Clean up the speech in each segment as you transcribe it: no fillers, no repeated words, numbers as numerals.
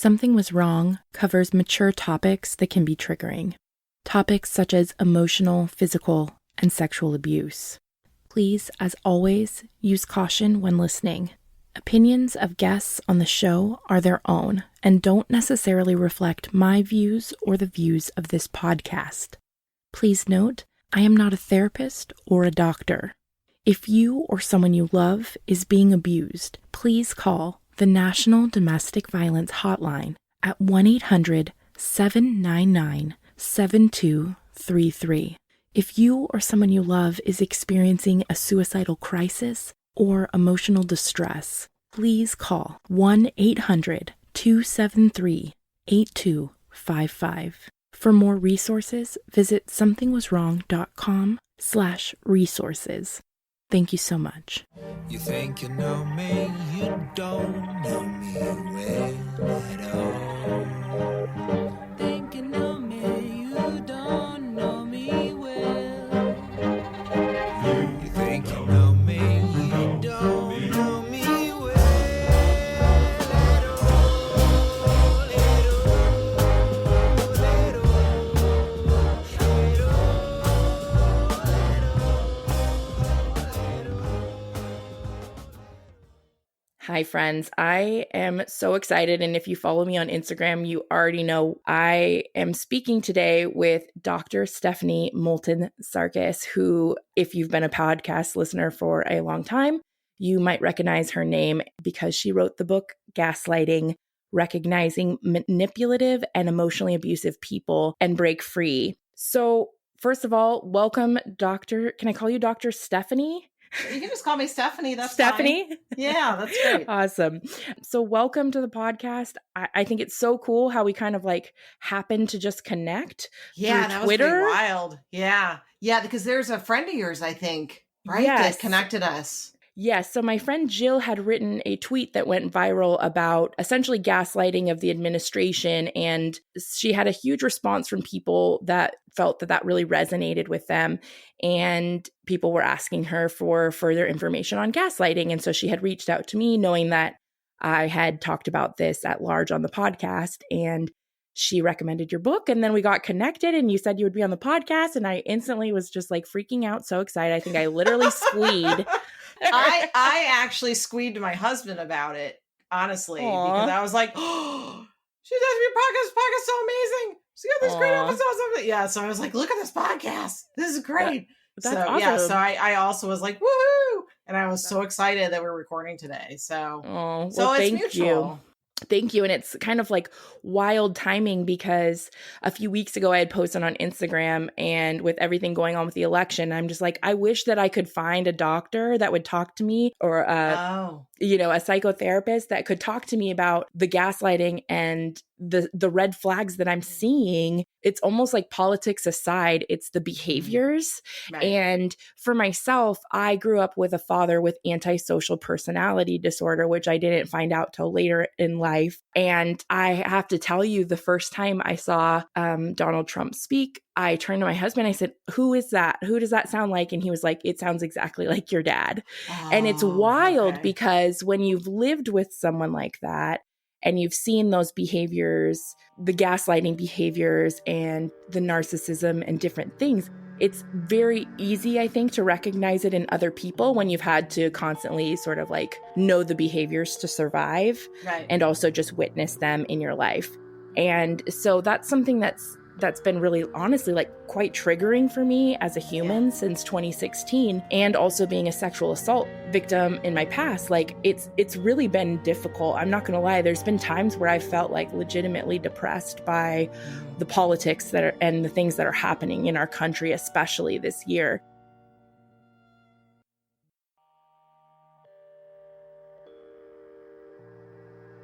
Something Was Wrong covers mature topics that can be triggering. Topics such as emotional, physical, and sexual abuse. Please, as always, use caution when listening. Opinions of guests on the show are their own and don't necessarily reflect my views or the views of this podcast. Please note, I am not a therapist or a doctor. If you or someone you love is being abused, please call the National Domestic Violence Hotline at 1-800-799-7233. If you or someone you love is experiencing a suicidal crisis or emotional distress, please call 1-800-273-8255. For more resources, visit somethingwaswrong.com/resources. Thank you so much. You think you know me, you don't know me well at all. Think you know me, you don't know me well. You think you know me, you don't know me well at all. Hi, friends. I am so excited. And if you follow me on Instagram, you already know I am speaking today with Dr. Stephanie Moulton Sarkis, who, if you've been a podcast listener for a long time, you might recognize her name because she wrote the book Gaslighting, Recognizing Manipulative and Emotionally Abusive People and Break Free. So first of all, welcome, Dr. Can I call you Dr. Stephanie? You can just call me Stephanie. That's Stephanie? fine. Yeah, that's great. Awesome. So welcome to the podcast. I think it's so cool how we kind of like happen to just connect through That Twitter. was pretty wild. Yeah, because there's a friend of yours, I think, right? Yes. That connected us. Yes. So my friend Jill had written a tweet that went viral about essentially gaslighting of the administration. And she had a huge response from people that felt that that really resonated with them. And people were asking her for further information on gaslighting. And so she had reached out to me knowing that I had talked about this at large on the podcast. And she recommended your book. And then we got connected and you said you would be on the podcast. And I instantly was just like freaking out, so excited. I think I literally squealed. I actually squeed to my husband about it, honestly, because I was like, oh, she does your podcast. Podcast's so amazing. She got this great episodes. Yeah, so I was like, look at this podcast. This is great. That's so awesome. Yeah, so I also was like, woohoo! And I was so excited that we're recording today. So, it's mutual. Thank you. And it's kind of like wild timing because a few weeks ago I had posted on Instagram, and with everything going on with the election, I'm just like, I wish that I could find a doctor that would talk to me, or a psychotherapist that could talk to me about the gaslighting and the red flags that I'm seeing. It's almost like politics aside, it's the behaviors. Right. And for myself, I grew up with a father with antisocial personality disorder, which I didn't find out till later in life. And I have to tell you, the first time I saw Donald Trump speak, I turned to my husband. I said, who is that? Who does that sound like? And he was like, it sounds exactly like your dad. And it's wild because when you've lived with someone like that, and you've seen those behaviors, the gaslighting behaviors and the narcissism and different things, it's very easy, I think, to recognize it in other people when you've had to constantly sort of like know the behaviors to survive, right, and also just witness them in your life. And so that's something that's been really, honestly, like quite triggering for me as a human since 2016, and also being a sexual assault victim in my past. Like it's really been difficult. I'm not going to lie. There's been times where I felt like legitimately depressed by the politics that are, and the things that are happening in our country, especially this year.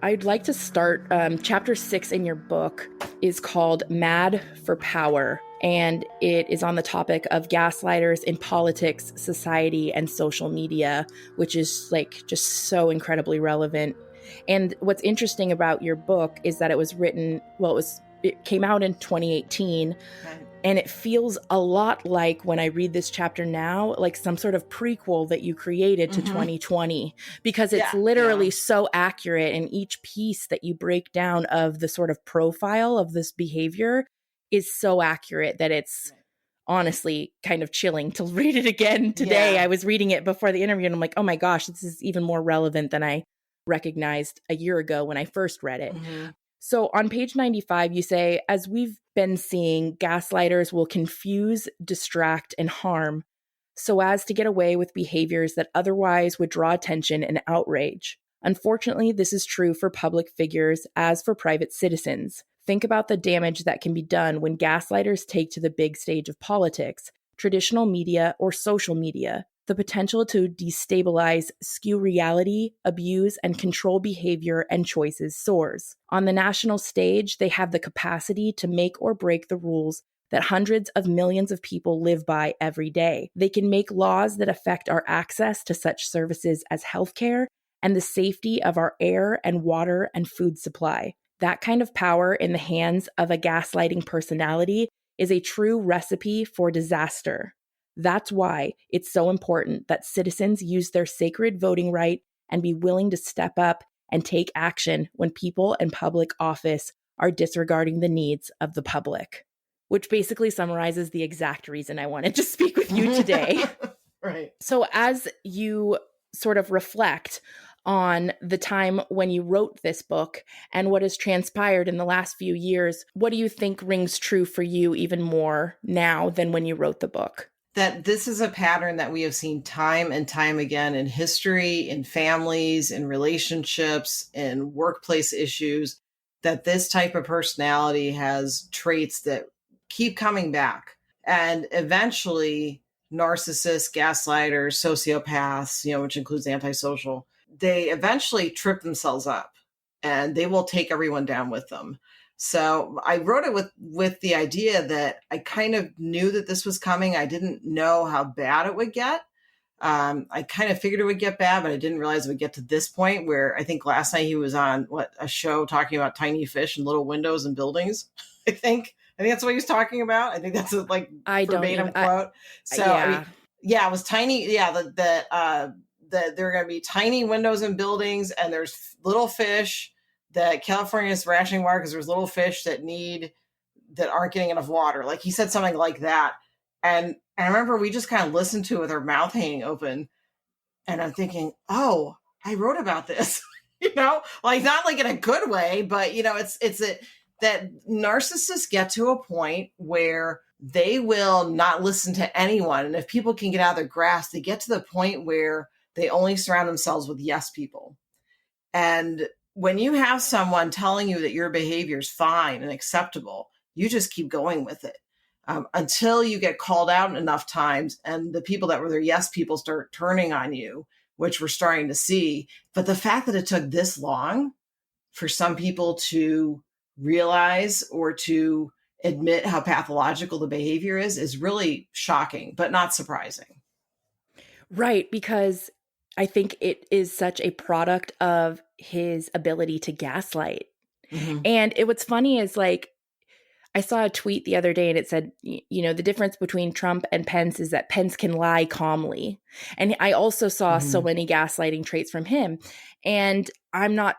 I'd like to start, chapter 6 in your book is called Mad for Power, and it is on the topic of gaslighters in politics, society, and social media, which is like just so incredibly relevant. And what's interesting about your book is that it was written, it came out in 2018, right, And it feels a lot like, when I read this chapter now, like some sort of prequel that you created to 2020, because it's literally so accurate. And each piece that you break down of the sort of profile of this behavior is so accurate that it's honestly kind of chilling to read it again today. I was reading it before the interview and I'm like, oh my gosh, this is even more relevant than I recognized a year ago when I first read it. So on page 95, you say, as we've been seeing, gaslighters will confuse, distract, and harm so as to get away with behaviors that otherwise would draw attention and outrage. Unfortunately, this is true for public figures as for private citizens. Think about the damage that can be done when gaslighters take to the big stage of politics, traditional media, or social media. The potential to destabilize, skew reality, abuse, and control behavior and choices soars. On the national stage, they have the capacity to make or break the rules that hundreds of millions of people live by every day. They can make laws that affect our access to such services as healthcare and the safety of our air and water and food supply. That kind of power in the hands of a gaslighting personality is a true recipe for disaster. That's why it's so important that citizens use their sacred voting right and be willing to step up and take action when people in public office are disregarding the needs of the public. Which basically summarizes the exact reason I wanted to speak with you today. Right. So as you sort of reflect on the time when you wrote this book and what has transpired in the last few years, what do you think rings true for you even more now than when you wrote the book? That this is a pattern that we have seen time and time again in history, in families, in relationships, in workplace issues, that this type of personality has traits that keep coming back. And eventually, narcissists, gaslighters, sociopaths, which includes antisocial, they eventually trip themselves up and they will take everyone down with them. So I wrote it with the idea that I kind of knew that this was coming. I didn't know how bad it would get. I kind of figured it would get bad, but I didn't realize it would get to this point where I think last night he was on a show talking about tiny fish and little windows and buildings. I think that's what he was talking about. I think that's a verbatim quote. So it was tiny. Yeah. That there are going to be tiny windows and buildings and there's little fish. That California is rationing water because there's little fish that aren't getting enough water. Like he said something like that. And I remember we just kind of listened to it with our mouth hanging open. And I'm thinking, oh, I wrote about this, not like in a good way, but that narcissists get to a point where they will not listen to anyone. And if people can get out of their grasp, they get to the point where they only surround themselves with yes people. And when you have someone telling you that your behavior is fine and acceptable, you just keep going with it until you get called out enough times and the people that were their yes people start turning on you, which we're starting to see. But the fact that it took this long for some people to realize or to admit how pathological the behavior is really shocking, but not surprising. Right, because I think it is such a product of his ability to gaslight. And what's funny is I saw a tweet the other day and it said, the difference between Trump and Pence is that Pence can lie calmly. And I also saw so many gaslighting traits from him. And I'm not,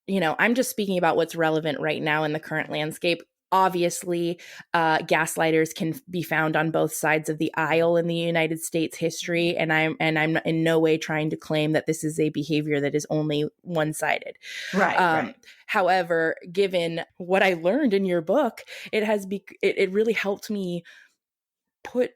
I'm just speaking about what's relevant right now in the current landscape. Obviously, gaslighters can be found on both sides of the aisle in the United States history, and I'm in no way trying to claim that this is a behavior that is only one-sided. Right. However, given what I learned in your book, it really helped me put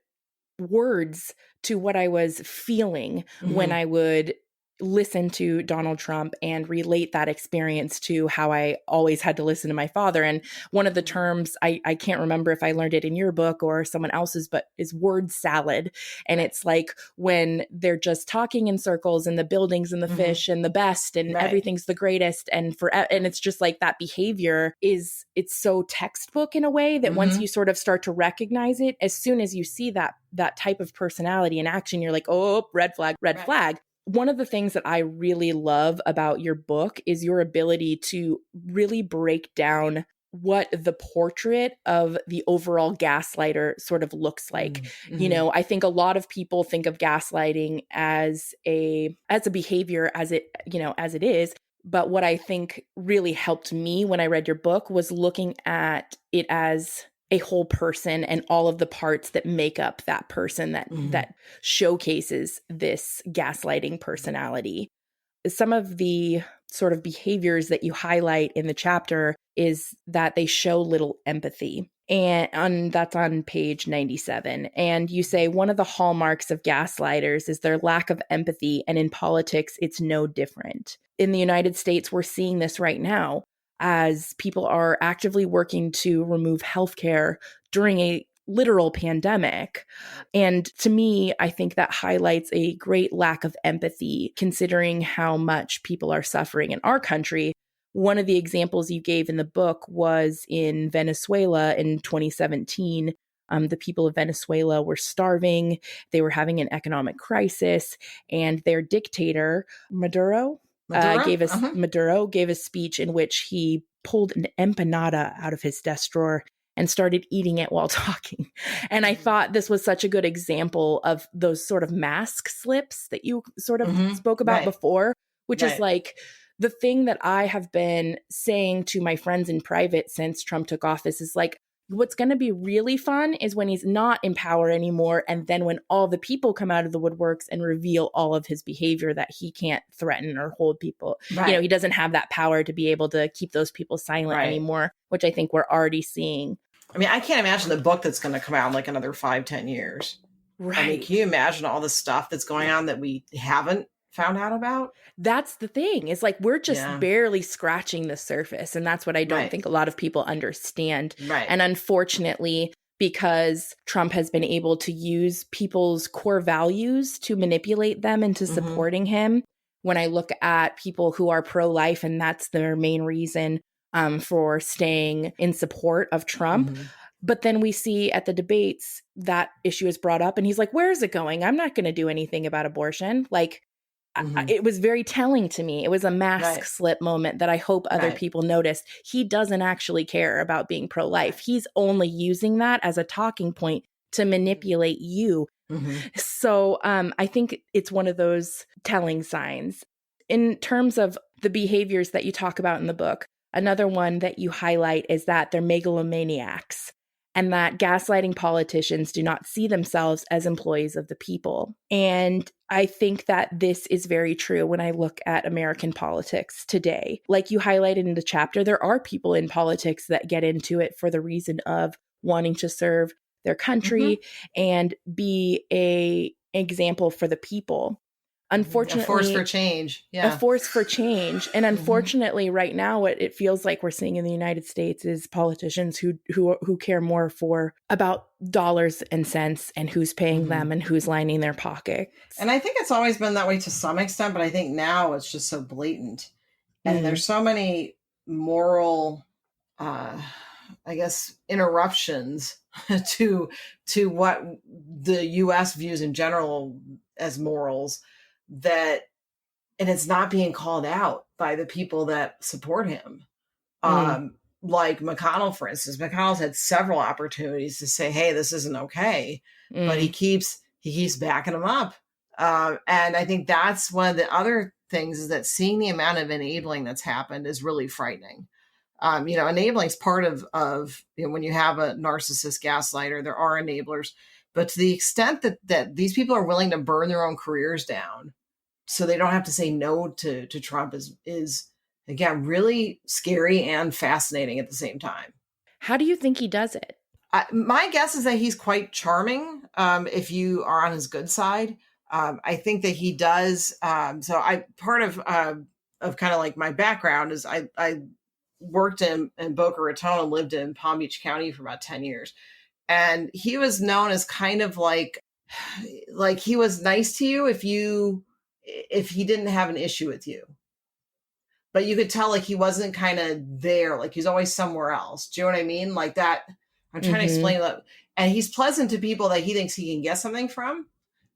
words to what I was feeling when I would listen to Donald Trump and relate that experience to how I always had to listen to my father. And one of the terms, I can't remember if I learned it in your book or someone else's, but is word salad. And it's like when they're just talking in circles and the buildings and the fish and the best and everything's the greatest. And it's just like that behavior it's so textbook in a way that once you sort of start to recognize it, as soon as you see that type of personality in action, you're like, oh, red flag. One of the things that I really love about your book is your ability to really break down what the portrait of the overall gaslighter sort of looks like. You know, I think a lot of people think of gaslighting as a behavior as it is. But what I think really helped me when I read your book was looking at it as a whole person and all of the parts that make up that person that showcases this gaslighting personality. Some of the sort of behaviors that you highlight in the chapter is that they show little empathy. And that's on page 97. And you say one of the hallmarks of gaslighters is their lack of empathy. And in politics, it's no different. In the United States, we're seeing this right now as people are actively working to remove healthcare during a literal pandemic. And to me, I think that highlights a great lack of empathy, considering how much people are suffering in our country. One of the examples you gave in the book was in Venezuela in 2017. The people of Venezuela were starving. They were having an economic crisis, and their dictator, Maduro gave a speech in which he pulled an empanada out of his desk drawer and started eating it while talking. And I thought this was such a good example of those sort of mask slips that you sort of spoke about before, which is like the thing that I have been saying to my friends in private since Trump took office is like, what's going to be really fun is when he's not in power anymore. And then when all the people come out of the woodworks and reveal all of his behavior that he can't threaten or hold people. You know, he doesn't have that power to be able to keep those people silent anymore, which I think we're already seeing. I mean, I can't imagine the book that's going to come out in like another 5-10 years. Right. I mean, can you imagine all the stuff that's going on that we haven't found out about? That's the thing. It's like we're just barely scratching the surface. And that's what I don't think a lot of people understand. And unfortunately, because Trump has been able to use people's core values to manipulate them into supporting him, when I look at people who are pro-life and that's their main reason for staying in support of Trump. But then we see at the debates that issue is brought up and he's like, where is it going? I'm not going to do anything about abortion. Like, it was very telling to me. It was a mask slip moment that I hope other people noticed. He doesn't actually care about being pro-life. He's only using that as a talking point to manipulate you. So I think it's one of those telling signs. In terms of the behaviors that you talk about in the book, another one that you highlight is that they're megalomaniacs and that gaslighting politicians do not see themselves as employees of the people. And I think that this is very true when I look at American politics today. Like you highlighted in the chapter, there are people in politics that get into it for the reason of wanting to serve their country and be an example for the people. Unfortunately, a force for change. A force for change. And unfortunately, right now, what it feels like we're seeing in the United States is politicians who care more about dollars and cents and who's paying them and who's lining their pockets. And I think it's always been that way to some extent, but I think now it's just so blatant. And there's so many moral, I guess, interruptions to what the U.S. views in general as morals, and it's not being called out by the people that support him. Like McConnell, for instance. McConnell's had several opportunities to say, hey, this isn't okay. But he keeps backing them up. And I think that's one of the other things is that seeing the amount of enabling that's happened is really frightening. Enabling is part of when you have a narcissist gaslighter, there are enablers. But to the extent that these people are willing to burn their own careers down so they don't have to say no to Trump is again, really scary and fascinating at the same time. How do you think he does it? My guess is that he's quite charming if you are on his good side. I think that he does. Part of kind of like my background is I worked in Boca Raton and lived in Palm Beach County for about 10 years. And he was known as kind of like he was nice to you if he didn't have an issue with you. But you could tell like he wasn't kind of there, like he's always somewhere else. Do you know what I mean? Like that. I'm trying to explain that. And he's pleasant to people that he thinks he can get something from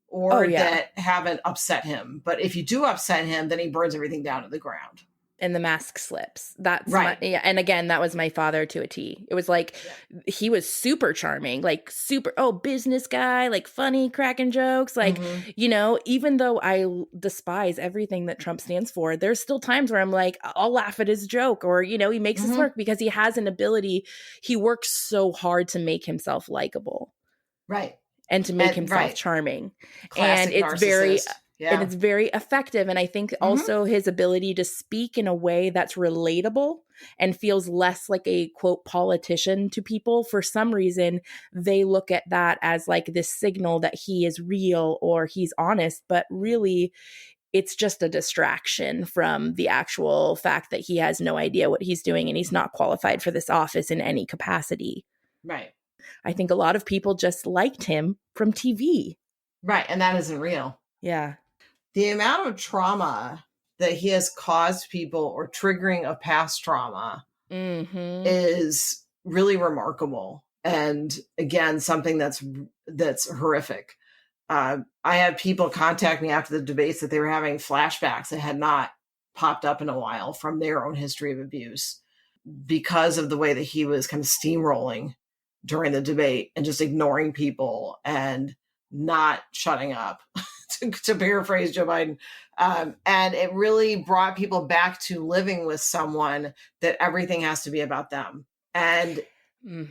or that haven't upset him. But if you do upset him, then he burns everything down to the ground. And the mask slips. That's Right. yeah. And again, that was my father to a T. It was like, he was super charming, like super, business guy, like funny, cracking jokes. Like, you know, even though I despise everything that Trump stands for, there's still times where I'm like, I'll laugh at his joke, or, you know, he makes this work because he has an ability. He works so hard to make himself likable. Right. And to make himself charming. Classic and it's narcissist. very Yeah. and it's very effective. And I think also his ability to speak in a way that's relatable and feels less like a quote politician to people. For some reason, they look at that as like this signal that he is real or he's honest, but really it's just a distraction from the actual fact that he has no idea what he's doing and he's not qualified for this office in any capacity. Right. I think a lot of people just liked him from TV. Right. And that isn't real. Yeah. The amount of trauma that he has caused people or triggering of past trauma is really remarkable. And again, something that's horrific. I had people contact me after the debates that they were having flashbacks that had not popped up in a while from their own history of abuse because of the way that he was kind of steamrolling during the debate and just ignoring people and not shutting up, to paraphrase Joe Biden. And it really brought people back to living with someone that everything has to be about them. And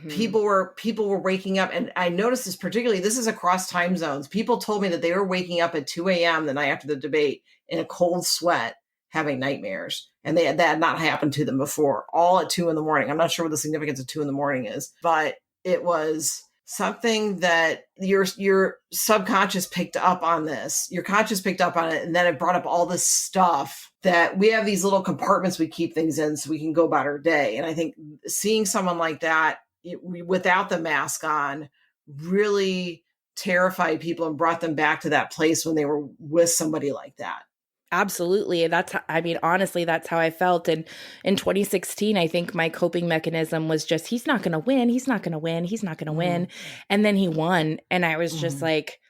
people were waking up. And I noticed this particularly, this is across time zones. People told me that they were waking up at 2 a.m. the night after the debate in a cold sweat, having nightmares. And that had not happened to them before, all at 2 a.m. I'm not sure what the significance of 2 a.m. is, but it was something that your subconscious picked up on this. Your conscious picked up on it, and then it brought up all this stuff that we have these little compartments we keep things in so we can go about our day. And I think seeing someone like that without the mask on really terrified people and brought them back to that place when they were with somebody like that. Absolutely. Honestly, that's how I felt. And in 2016, I think my coping mechanism was just, he's not going to win. He's not going to win. He's not going to win. And then he won. And I was just like,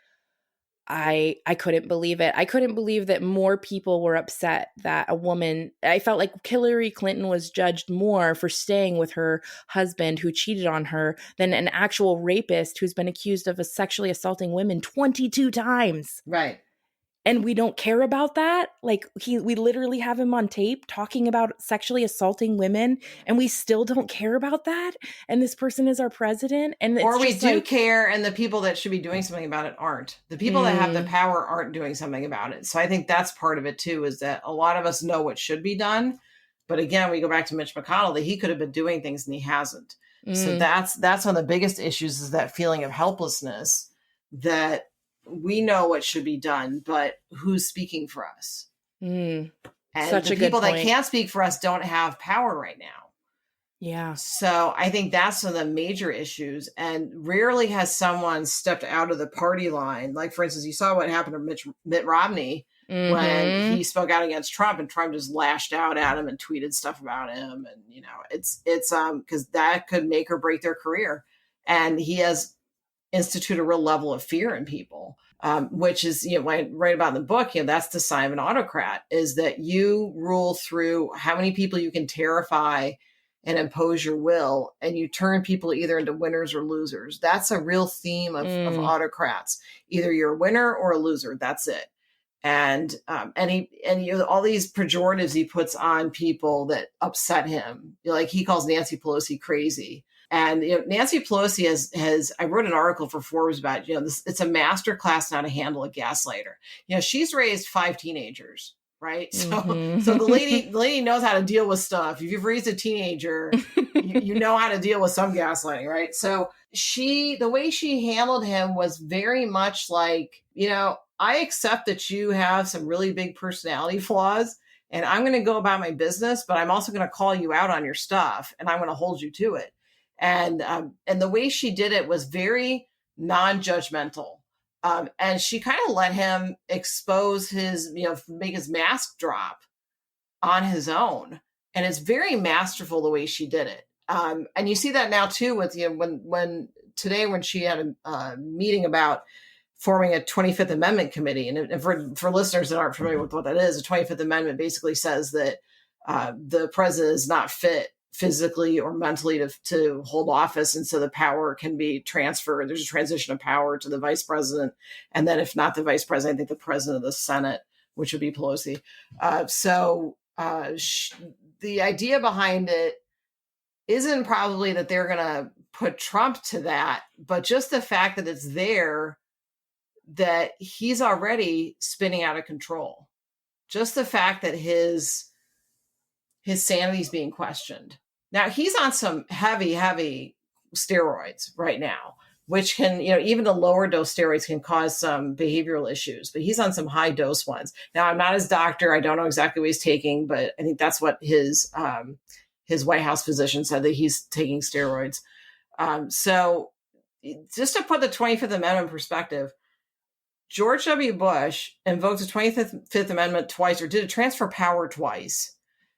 I couldn't believe it. I couldn't believe that more people were upset that a woman, I felt like Hillary Clinton was judged more for staying with her husband who cheated on her than an actual rapist who's been accused of sexually assaulting women 22 times. Right. And we don't care about that. Like we literally have him on tape talking about sexually assaulting women, and we still don't care about that. And this person is our president. And or we do care, and the people that should be doing something about it aren't. The people that have the power aren't doing something about it. So I think that's part of it too, is that a lot of us know what should be done. But again, we go back to Mitch McConnell, that he could have been doing things and he hasn't. So that's one of the biggest issues, is that feeling of helplessness, that we know what should be done, but who's speaking for us? And the people that can't speak for us don't have power right now. Yeah. So I think that's one of the major issues. And rarely has someone stepped out of the party line. Like, for instance, you saw what happened to Mitt Romney when he spoke out against Trump, and Trump just lashed out at him and tweeted stuff about him. And, you know, it's because that could make or break their career. And he has institute a real level of fear in people, which is, you know, when I write about in the book, you know, that's the sign of an autocrat, is that you rule through how many people you can terrify and impose your will, and you turn people either into winners or losers. That's a real theme of autocrats. Either you're a winner or a loser. That's it. And you know, all these pejoratives he puts on people that upset him. Like, he calls Nancy Pelosi crazy. And, you know, Nancy Pelosi has, I wrote an article for Forbes about, you know, this, it's a master class on how to handle a gaslighter. You know, she's raised 5 teenagers, right? So the lady knows how to deal with stuff. If you've raised a teenager, you know how to deal with some gaslighting, right? So the way she handled him was very much like, you know, I accept that you have some really big personality flaws, and I'm going to go about my business, but I'm also going to call you out on your stuff, and I'm going to hold you to it. And the way she did it was very non-judgmental. And she kind of let him expose his, you know, make his mask drop on his own. And it's very masterful the way she did it. And you see that now too with, you know, when she had a meeting about forming a 25th Amendment committee. And for listeners that aren't familiar with what that is, the 25th Amendment basically says that the president is not fit physically or mentally to hold office. And so the power can be transferred. There's a transition of power to the vice president. And then if not the vice president, I think the president of the Senate, which would be Pelosi. The idea behind it isn't probably that they're going to put Trump to that, but just the fact that it's there, that he's already spinning out of control. Just the fact that his sanity is being questioned. Now he's on some heavy steroids right now, which can, even the lower dose steroids can cause some behavioral issues, but he's on some high dose ones. Now I'm not his doctor. I don't know exactly what he's taking, but I think that's what his White House physician said, that he's taking steroids. So just to put the 25th Amendment in perspective, George W. Bush invoked the 25th Amendment twice, or did a transfer power twice,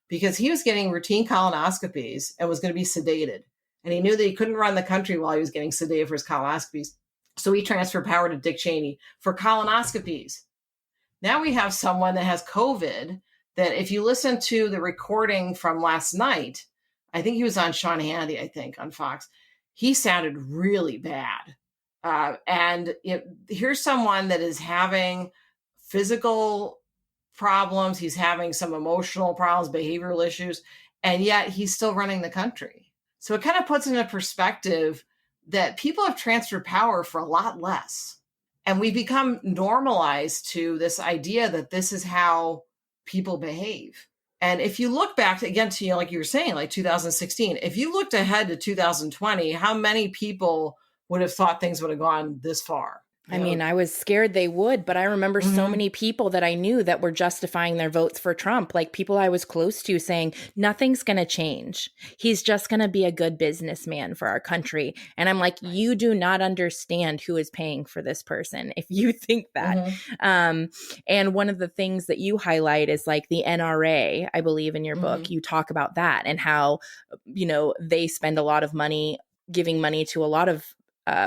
because he was getting routine colonoscopies and was going to be sedated. And he knew that he couldn't run the country while he was getting sedated for his colonoscopies. So he transferred power to Dick Cheney for colonoscopies. Now we have someone that has COVID, that if you listen to the recording from last night, I think he was on Sean Hannity, on Fox, he sounded really bad. Here's someone that is having physical problems. He's having some emotional problems, behavioral issues, and yet he's still running the country. So it kind of puts into perspective that people have transferred power for a lot less. And we become normalized to this idea that this is how people behave. And if you look back again to, like you were saying, like 2016, if you looked ahead to 2020, how many people would have thought things would have gone this far? I mean, I was scared they would, but I remember so many people that I knew that were justifying their votes for Trump, like people I was close to, saying nothing's going to change. He's just going to be a good businessman for our country. And I'm like, you do not understand who is paying for this person if you think that. And one of the things that you highlight is like the NRA, I believe in your book, you talk about that and how, they spend a lot of money giving money to a lot of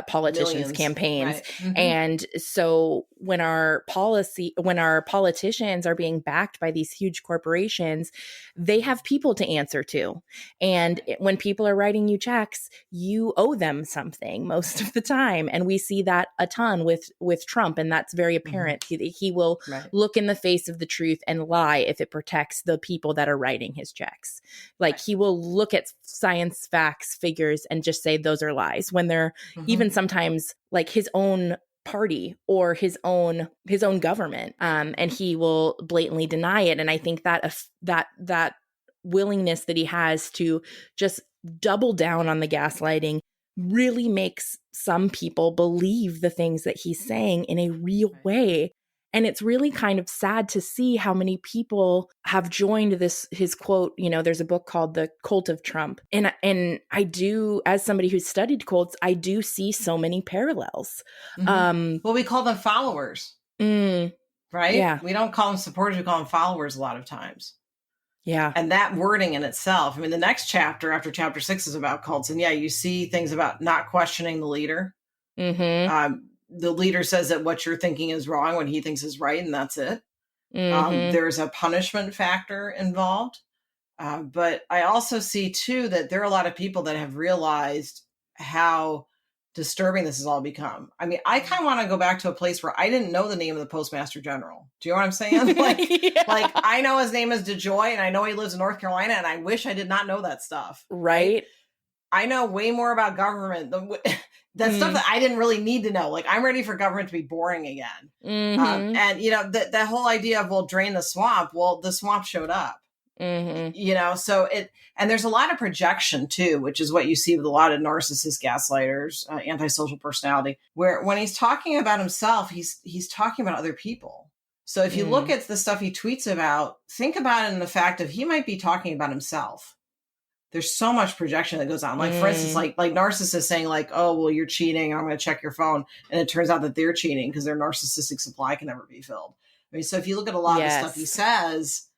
politicians' Millions. campaigns. And so when our politicians are being backed by these huge corporations, they have people to answer to. And when people are writing you checks, you owe them something most of the time. And we see that a ton with Trump. And that's very apparent. He will look in the face of the truth and lie if it protects the people that are writing his checks. Like he will look at science, facts, figures, and just say those are lies when they're even sometimes like his own party or his own government, and he will blatantly deny it. And I think that willingness that he has to just double down on the gaslighting really makes some people believe the things that he's saying in a real way. And it's really kind of sad to see how many people have joined his quote, there's a book called The Cult of Trump. And I do, as somebody who's studied cults, I do see so many parallels. Well, we call them followers, right? Yeah. We don't call them supporters, we call them followers a lot of times. Yeah. And that wording in itself, I mean, the next chapter after chapter 6 is about cults. And you see things about not questioning the leader. The leader says that what you're thinking is wrong when he thinks is right, and that's it. There's a punishment factor involved. But I also see, too, that there are a lot of people that have realized how disturbing this has all become. I mean, I kind of want to go back to a place where I didn't know the name of the Postmaster General. Do you know what I'm saying? Like I know his name is DeJoy, and I know he lives in North Carolina, and I wish I did not know that stuff. Right? I know way more about government that stuff that I didn't really need to know. Like, I'm ready for government to be boring again. And, that whole idea of, well, drain the swamp. Well, the swamp showed up, so and there's a lot of projection too, which is what you see with a lot of narcissist gaslighters, antisocial personality, where when he's talking about himself, he's talking about other people. So if you look at the stuff he tweets about, think about it in the fact of he might be talking about himself. There's so much projection that goes on. Like, for instance, like narcissists saying like, oh, well, you're cheating. I'm going to check your phone. And it turns out that they're cheating because their narcissistic supply can never be filled. I mean, so if you look at a lot of the stuff he says,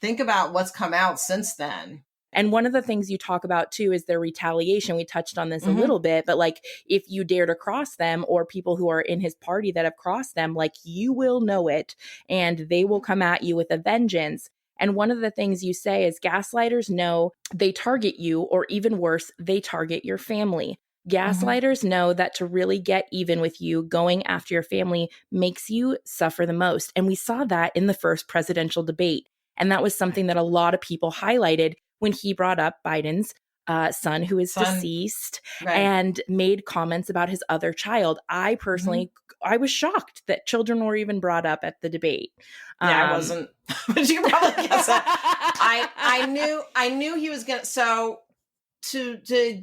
think about what's come out since then. And one of the things you talk about, too, is their retaliation. We touched on this a little bit, but like if you dare to cross them or people who are in his party that have crossed them, like you will know it and they will come at you with a vengeance. And one of the things you say is gaslighters know they target you, or even worse, they target your family. Gaslighters know that to really get even with you, going after your family makes you suffer the most. And we saw that in the first presidential debate. And that was something that a lot of people highlighted when he brought up Biden's son, who is deceased, and made comments about his other child. I personally, I was shocked that children were even brought up at the debate. Yeah, I wasn't, but you can probably guess that. I knew he was gonna. So to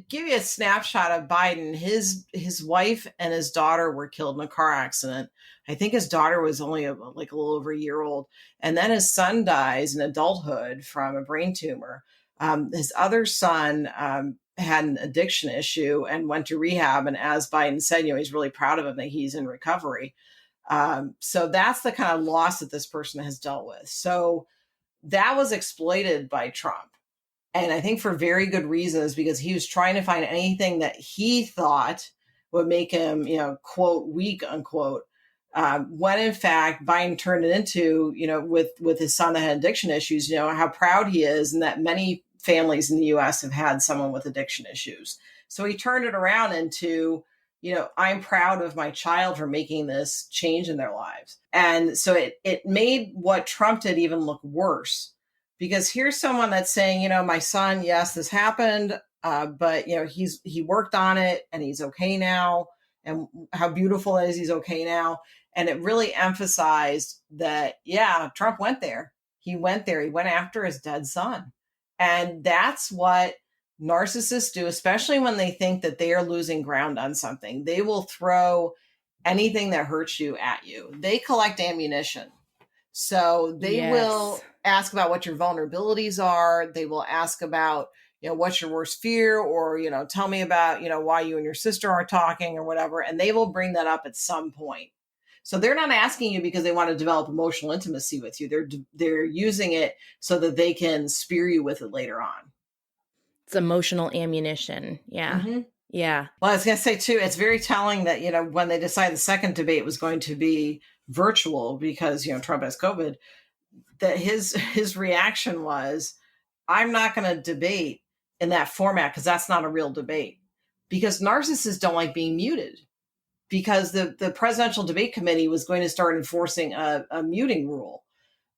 give you a snapshot of Biden, his wife and his daughter were killed in a car accident. I think his daughter was only a little over a year old, and then his son dies in adulthood from a brain tumor. His other son had an addiction issue and went to rehab. And as Biden said, he's really proud of him that he's in recovery. So that's the kind of loss that this person has dealt with. So that was exploited by Trump. And I think for very good reasons, because he was trying to find anything that he thought would make him, quote, weak, unquote. When in fact, Biden turned it into, with his son that had addiction issues, how proud he is, and that many families in the U.S. have had someone with addiction issues. So he turned it around into, I'm proud of my child for making this change in their lives. And so it made what Trump did even look worse, because here's someone that's saying, my son, yes, this happened, but, he worked on it and he's okay now. And how beautiful it is, he's okay now. And it really emphasized that, yeah, Trump went there. He went there. He went after his dead son. And that's what narcissists do, especially when they think that they are losing ground on something. They will throw anything that hurts you at you. They collect ammunition. So they will ask about what your vulnerabilities are. They will ask about, what's your worst fear, or, tell me about, why you and your sister aren't talking or whatever. And they will bring that up at some point. So they're not asking you because they want to develop emotional intimacy with you. They're using it so that they can spear you with it later on. It's emotional ammunition. Yeah. Mm-hmm. Yeah. Well, I was going to say too, it's very telling that, when they decided the second debate was going to be virtual because, Trump has COVID, that his reaction was, I'm not going to debate in that format because that's not a real debate. Because narcissists don't like being muted. Because the presidential debate committee was going to start enforcing a muting rule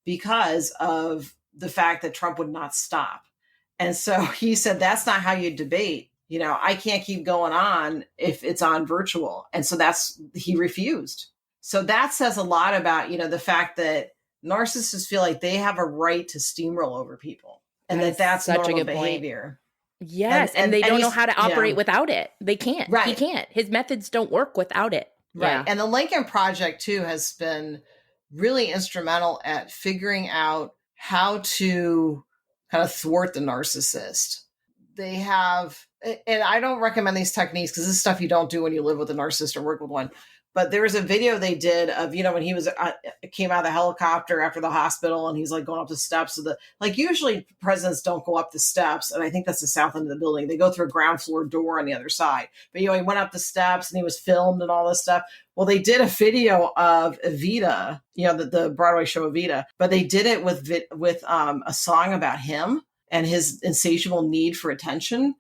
because of the fact that Trump would not stop. And so he said, that's not how you debate. I can't keep going on if it's on virtual. And so he refused. So that says a lot about, the fact that narcissists feel like they have a right to steamroll over people, and that's such normal a good behavior. Yes. And they don't know how to operate without it. They can't. Right. He can't. His methods don't work without it. Right. Yeah. And the Lincoln Project, too, has been really instrumental at figuring out how to kind of thwart the narcissist. They have, and I don't recommend these techniques because this is stuff you don't do when you live with a narcissist or work with one. But there was a video they did of, when he came out of the helicopter after the hospital and he's like going up the steps of usually presidents don't go up the steps. And I think that's the south end of the building. They go through a ground floor door on the other side. But, he went up the steps and he was filmed and all this stuff. Well, they did a video of Evita, the Broadway show Evita, but they did it with a song about him and his insatiable need for attention.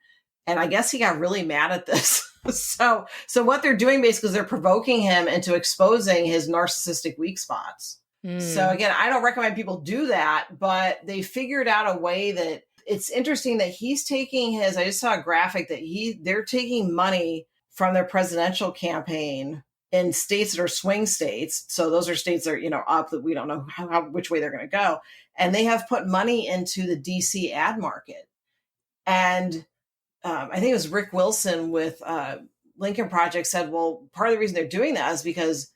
And I guess he got really mad at this. So what they're doing basically is they're provoking him into exposing his narcissistic weak spots. So again, I don't recommend people do that, but they figured out a way that it's interesting that he's taking I just saw a graphic that they're taking money from their presidential campaign in states that are swing states. So those are states that are, up that we don't know which way they're going to go. And they have put money into the DC ad market. And I think it was Rick Wilson with Lincoln Project said, well, part of the reason they're doing that is because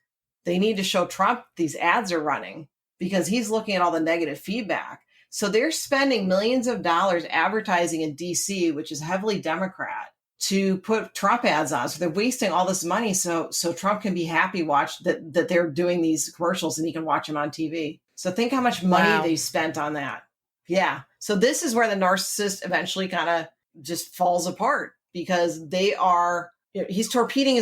they need to show Trump these ads are running because he's looking at all the negative feedback. So they're spending millions of dollars advertising in DC, which is heavily Democrat, to put Trump ads on. So they're wasting all this money so Trump can be happy that they're doing these commercials and he can watch them on TV. So think how much money they spent on that. Yeah. So this is where the narcissist eventually kind of just falls apart because he's torpedoing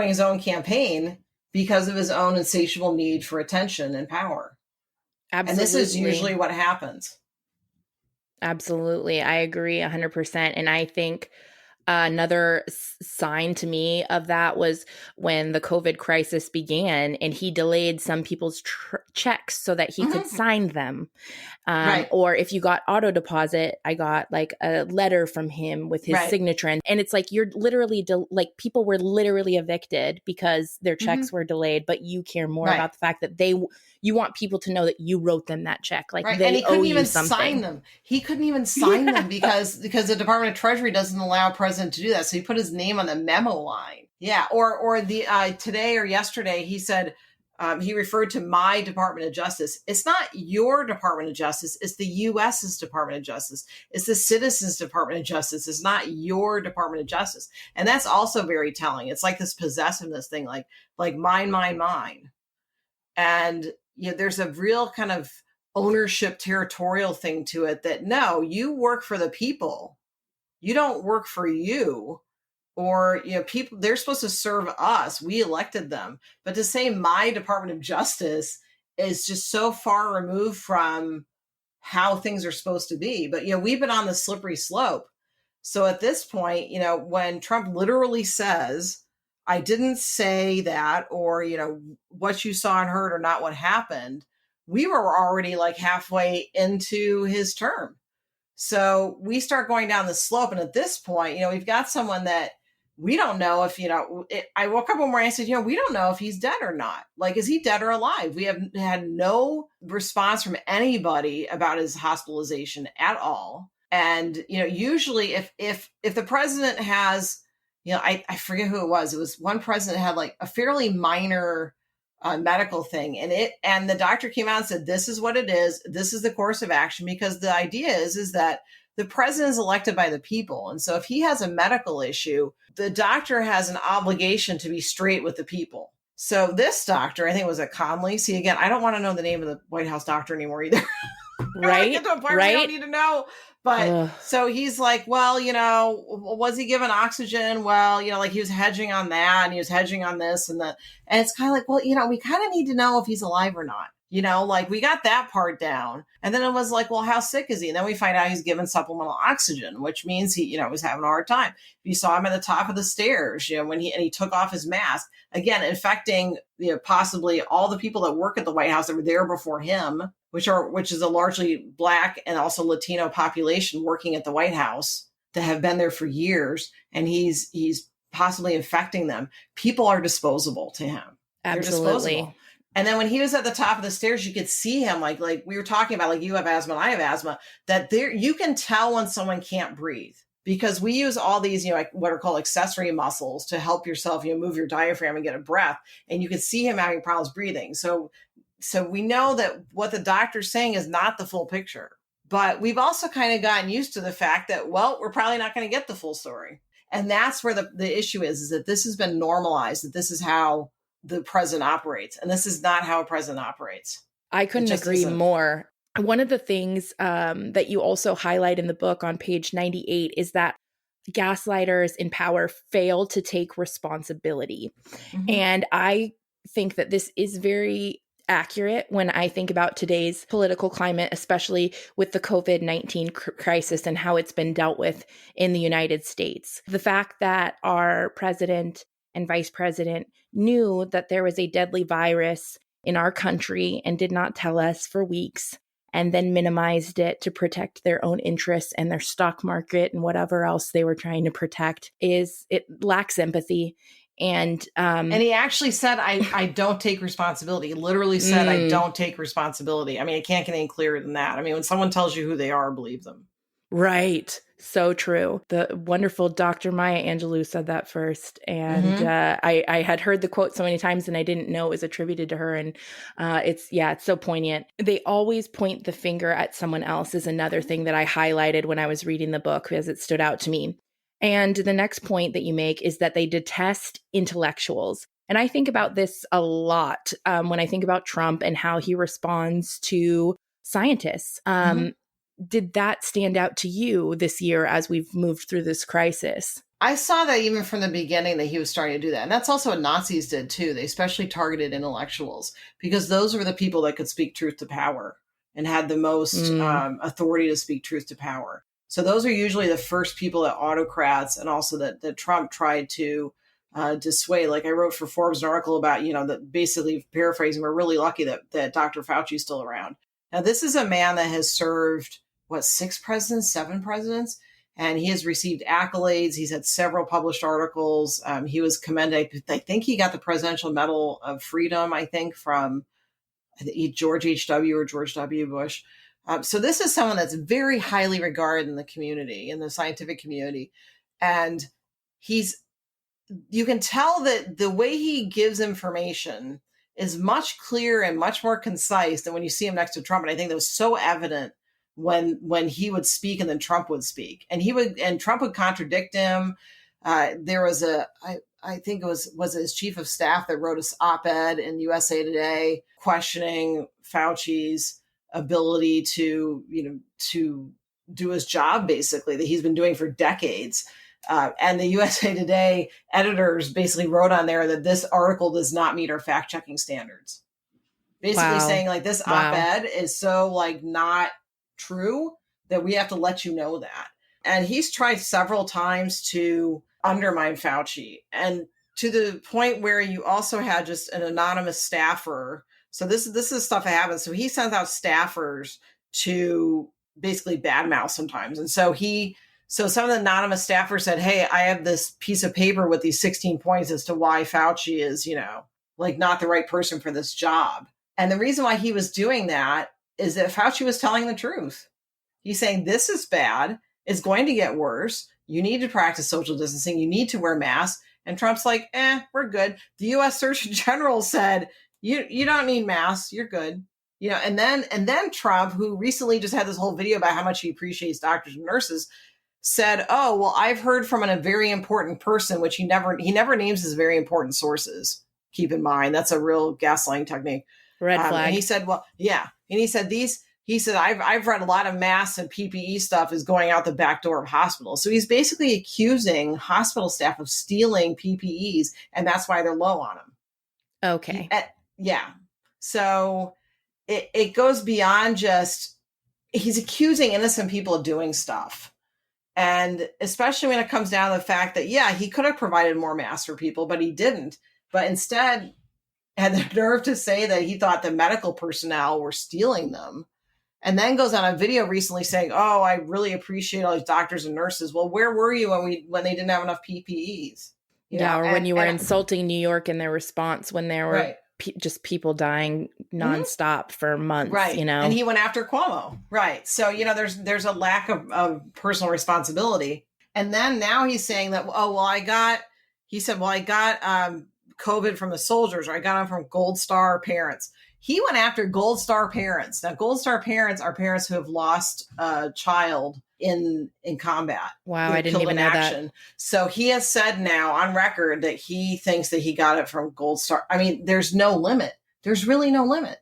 his own campaign because of his own insatiable need for attention and power. And this is usually what happens. Absolutely. I agree 100%. And I think another sign to me of that was when the COVID crisis began and he delayed some people's checks so that he could sign them. Right. Or if you got auto deposit, I got like a letter from him with his signature. And it's like, you're literally, like people were literally evicted because their checks were delayed, but you care more about the fact that you want people to know that you wrote them that check. Like they and he couldn't owe even you something. sign them. He couldn't even sign them because the Department of Treasury doesn't allow a president to do that. So he put his name on the memo line. Yeah. Or the today or yesterday, he said, he referred to my Department of Justice. It's not your Department of Justice. It's the U.S.'s Department of Justice. It's the citizens' Department of Justice. It's not your Department of Justice. And that's also very telling. It's like this possessiveness thing, like mine, mine, mine. And there's a real kind of ownership territorial thing to it that no, you work for the people. You don't work for you. Or, people, they're supposed to serve us. We elected them. But to say my Department of Justice is just so far removed from how things are supposed to be. But, we've been on the slippery slope. So at this point, when Trump literally says, I didn't say that, or, what you saw and heard are not what happened, we were already like halfway into his term. So we start going down the slope. And at this point, we've got someone that we don't know if, I woke up one morning and I said, we don't know if he's dead or not. Like, is he dead or alive? We have had no response from anybody about his hospitalization at all. And, usually if the president has, I forget who it was one president had like a fairly minor medical thing and the doctor came out and said, this is what it is. This is the course of action, because the idea is that the president is elected by the people. And so if he has a medical issue, the doctor has an obligation to be straight with the people. So this doctor, I think it was at Conley. See, again, I don't want to know the name of the White House doctor anymore either. Right. Get to a point where you don't need to know. But so he's like, well, was he given oxygen? Well, like he was hedging on that and he was hedging on this and that. And it's kind of like, well, we kind of need to know if he's alive or not. Like we got that part down. And then it was like, well, how sick is he? And then we find out he's given supplemental oxygen, which means he, was having a hard time. You saw him at the top of the stairs, when he took off his mask, again, infecting, possibly all the people that work at the White House that were there before him, which is a largely Black and also Latino population working at the White House that have been there for years. And he's possibly infecting them. People are disposable to him. Absolutely. They're disposable. And then when he was at the top of the stairs, you could see him like we were talking about, like you have asthma and I have asthma, that there you can tell when someone can't breathe, because we use all these, like what are called accessory muscles to help yourself, move your diaphragm and get a breath. And you could see him having problems breathing. So we know that what the doctor's saying is not the full picture, but we've also kind of gotten used to the fact that, well, we're probably not going to get the full story. And that's where the issue is that this has been normalized, that this is how the president operates. And this is not how a president operates. I couldn't agree more. One of the things that you also highlight in the book on page 98 is that gaslighters in power fail to take responsibility. Mm-hmm. And I think that this is very accurate when I think about today's political climate, especially with the COVID-19 crisis and how it's been dealt with in the United States. The fact that our president and vice president knew that there was a deadly virus in our country and did not tell us for weeks, and then minimized it to protect their own interests and their stock market and whatever else they were trying to protect, it lacks empathy. And he actually said, I don't take responsibility. He literally said, I don't take responsibility. I mean, it can't get any clearer than that. I mean, when someone tells you who they are, believe them. Right. So true. The wonderful Dr. Maya Angelou said that first. And I had heard the quote so many times and I didn't know it was attributed to her. And it's so poignant. They always point the finger at someone else is another thing that I highlighted when I was reading the book because it stood out to me. And the next point that you make is that they detest intellectuals. And I think about this a lot when I think about Trump and how he responds to scientists. did that stand out to you this year as we've moved through this crisis? I saw that even from the beginning that he was starting to do that. And that's also what Nazis did too. They especially targeted intellectuals because those were the people that could speak truth to power and had the most authority to speak truth to power. So those are usually the first people that autocrats and also that Trump tried to dissuade. Like I wrote for Forbes an article about, that basically paraphrasing, we're really lucky that Dr. Fauci is still around. Now, this is a man that has served, 6 presidents, 7 presidents? And he has received accolades. He's had several published articles. He was commended. I think he got the Presidential Medal of Freedom, from George H.W. or George W. Bush. So this is someone that's very highly regarded in the community, in the scientific community. And you can tell that the way he gives information is much clearer and much more concise than when you see him next to Trump. And I think that was so evident when he would speak and then Trump would speak, and Trump would contradict him. There was I think it was his chief of staff that wrote an op-ed in USA Today questioning Fauci's ability to do his job, basically, that he's been doing for decades. And the USA Today editors basically wrote on there that this article does not meet our fact-checking standards. Basically saying this op-ed is so not true that we have to let you know that. And he's tried several times to undermine Fauci, and to the point where you also had just an anonymous staffer. So this is stuff that happens. So he sends out staffers to basically badmouth sometimes. And so some of the anonymous staffers said, hey, I have this piece of paper with these 16 points as to why Fauci is, not the right person for this job. And the reason why he was doing that is that Fauci was telling the truth. He's saying, this is bad. It's going to get worse. You need to practice social distancing. You need to wear masks. And Trump's like, we're good. The U.S. Surgeon General said, you don't need masks. You're good. And then Trump, who recently just had this whole video about how much he appreciates doctors and nurses, said, oh, well, I've heard from a very important person, which he never names his very important sources. Keep in mind, that's a real gaslighting technique. Red flag. And he said, well, yeah. And he said, I've read a lot of masks and PPE stuff is going out the back door of hospitals. So he's basically accusing hospital staff of stealing PPEs, and that's why they're low on them. Okay. Yeah. So it goes beyond just, he's accusing innocent people of doing stuff. And especially when it comes down to the fact that, he could have provided more masks for people, but he didn't. But instead had the nerve to say that he thought the medical personnel were stealing them. And then goes on a video recently saying, oh, I really appreciate all these doctors and nurses. Well, where were you when they didn't have enough PPEs? When you were insulting New York in their response when there were just people dying nonstop for months, right. And he went after Cuomo. Right. So, there's a lack of personal responsibility. And then now he's saying that, I got COVID from the soldiers, or I got them from Gold Star parents. He went after Gold Star parents. Now, Gold Star parents are parents who have lost a child in combat. Wow, I didn't even know that. So he has said now on record that he thinks that he got it from Gold Star. I mean, there's no limit. There's really no limit.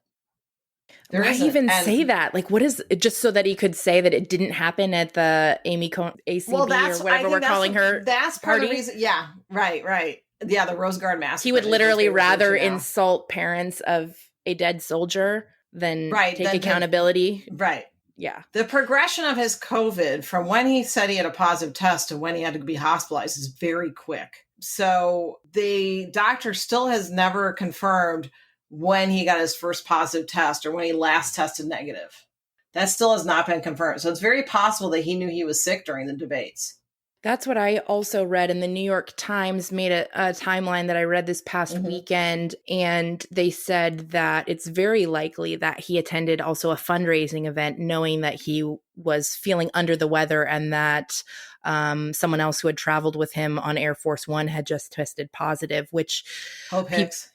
Why even say that? What is it, just so that he could say that it didn't happen at the Amy ACB or whatever we're calling her? That's part of the reason. Yeah, right. Yeah, the Rose Garden massacre. He would literally rather insult parents of a dead soldier than take accountability. Right. Yeah. The progression of his COVID from when he said he had a positive test to when he had to be hospitalized is very quick. So the doctor still has never confirmed when he got his first positive test or when he last tested negative. That still has not been confirmed. So it's very possible that he knew he was sick during the debates. That's what I also read. And the New York Times made a timeline that I read this past weekend. And they said that it's very likely that he attended also a fundraising event, knowing that he was feeling under the weather and that someone else who had traveled with him on Air Force One had just tested positive, which Hope Hicks,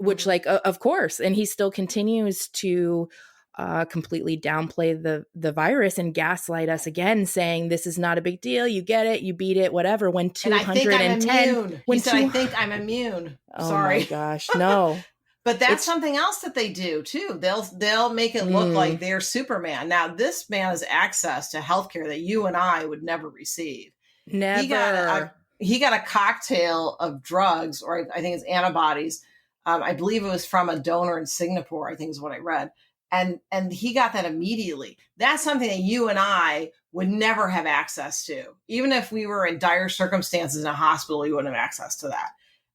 which of course. And he still continues to completely downplay the virus and gaslight us again, saying this is not a big deal. You get it, you beat it, whatever. When 210, he said, I think I'm immune. Oh Sorry. my gosh, no. But that's something else that they do too. They'll make it look like they're Superman. Now, this man has access to healthcare that you and I would never receive. Never. He got a cocktail of drugs, or I think it's antibodies. I believe it was from a donor in Singapore, I think is what I read. And he got that immediately. That's something that you and I would never have access to. Even if we were in dire circumstances in a hospital, we wouldn't have access to that.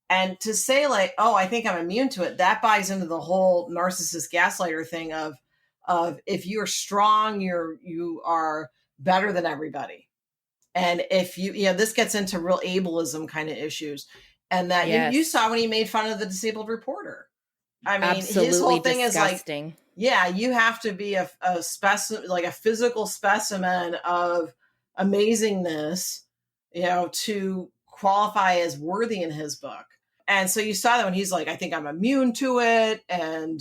And to say like, oh, I think I'm immune to it, that buys into the whole narcissist gaslighter thing of if you're strong, you are better than everybody. And if this gets into real ableism kind of issues. And that you saw when he made fun of the disabled reporter. I mean, absolutely his whole thing disgusting. Is like, yeah, you have to be a specimen, like a physical specimen of amazingness, to qualify as worthy in his book. And so you saw that when he's like, I think I'm immune to it. And,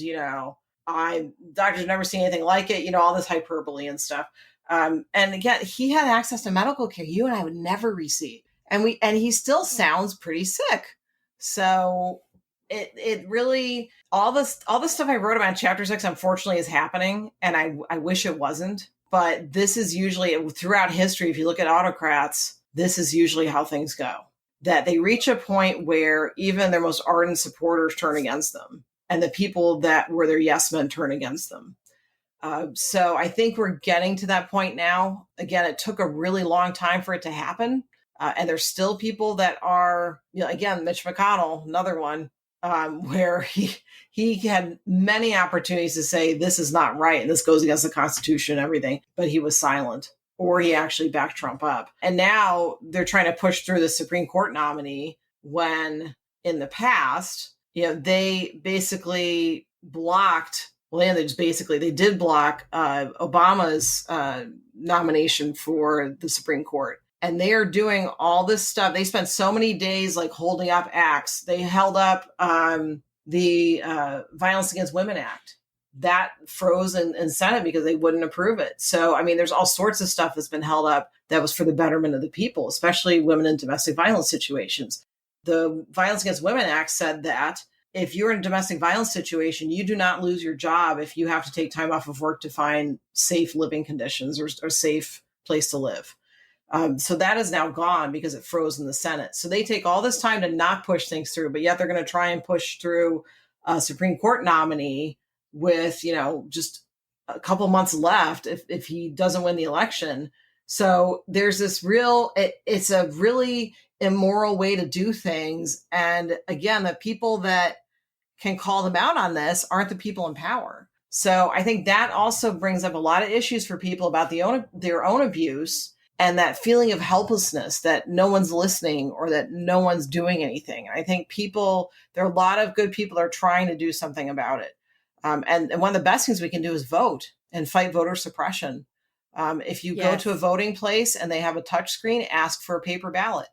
doctors never seen anything like it, all this hyperbole and stuff. And again, he had access to medical care you and I would never receive. And he still sounds pretty sick. So it really, all this stuff I wrote about in chapter 6, unfortunately, is happening. And I wish it wasn't. But this is usually throughout history, if you look at autocrats, this is usually how things go. That they reach a point where even their most ardent supporters turn against them. And the people that were their yes men turn against them. So I think we're getting to that point now. Again, it took a really long time for it to happen. And there's still people that are, again, Mitch McConnell, another one, where he had many opportunities to say, this is not right. And this goes against the Constitution and everything. But he was silent, or he actually backed Trump up. And now they're trying to push through the Supreme Court nominee when in the past, they basically blocked. Well, they did block Obama's nomination for the Supreme Court. And they are doing all this stuff. They spent so many days like holding up acts. They held up the Violence Against Women Act. That froze in Senate because they wouldn't approve it. So, I mean, there's all sorts of stuff that's been held up that was for the betterment of the people, especially women in domestic violence situations. The Violence Against Women Act said that if you're in a domestic violence situation, you do not lose your job if you have to take time off of work to find safe living conditions or safe place to live. So that is now gone because it froze in the Senate. So they take all this time to not push things through, but yet they're going to try and push through a Supreme Court nominee with, just a couple months left if he doesn't win the election. So there's this it's a really immoral way to do things. And again, the people that can call them out on this aren't the people in power. So I think that also brings up a lot of issues for people about their own abuse. And that feeling of helplessness that no one's listening or that no one's doing anything. I think there are a lot of good people that are trying to do something about it. And one of the best things we can do is vote and fight voter suppression. If you go to a voting place and they have a touch screen, ask for a paper ballot.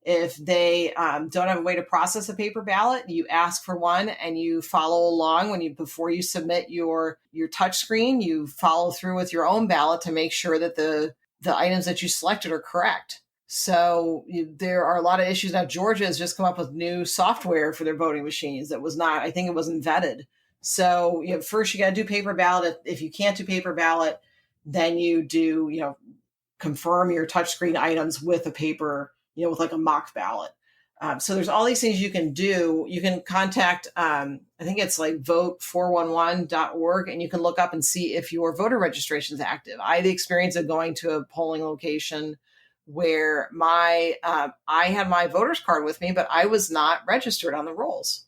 If they don't have a way to process a paper ballot, you ask for one and you follow along before you submit your touch screen, you follow through with your own ballot to make sure that the items that you selected are correct. So there are a lot of issues. Now, Georgia has just come up with new software for their voting machines that I think it wasn't vetted. So first you got to do paper ballot. If you can't do paper ballot, then you do, confirm your touchscreen items with a paper, with like a mock ballot. So there's all these things you can do. You can contact, I think it's like vote411.org, and you can look up and see if your voter registration is active. I had the experience of going to a polling location where I had my voter's card with me, but I was not registered on the rolls.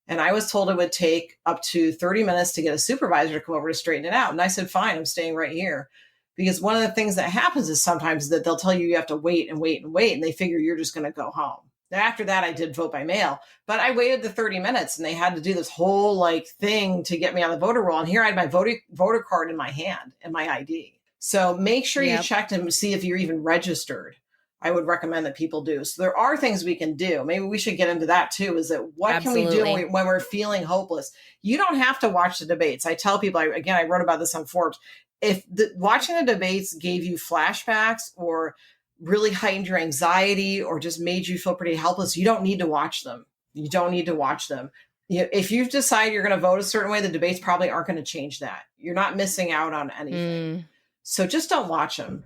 And I was told it would take up to 30 minutes to get a supervisor to come over to straighten it out. And I said, fine, I'm staying right here. Because one of the things that happens is sometimes that they'll tell you have to wait and wait and wait, and they figure you're just going to go home. After that, I did vote by mail, but I waited the 30 minutes and they had to do this whole thing to get me on the voter roll. And here I had my voter card in my hand and my ID. So make sure you check to see if you're even registered. I would recommend that people do. So there are things we can do. Maybe we should get into that too, is that what can we do when we're feeling hopeless? You don't have to watch the debates. I tell people, I wrote about this on Forbes. If watching the debates gave you flashbacks or really heightened your anxiety or just made you feel pretty helpless, you don't need to watch them. You don't need to watch them. If you've decided you're going to vote a certain way, the debates probably aren't going to change that. You're not missing out on anything. So just don't watch them.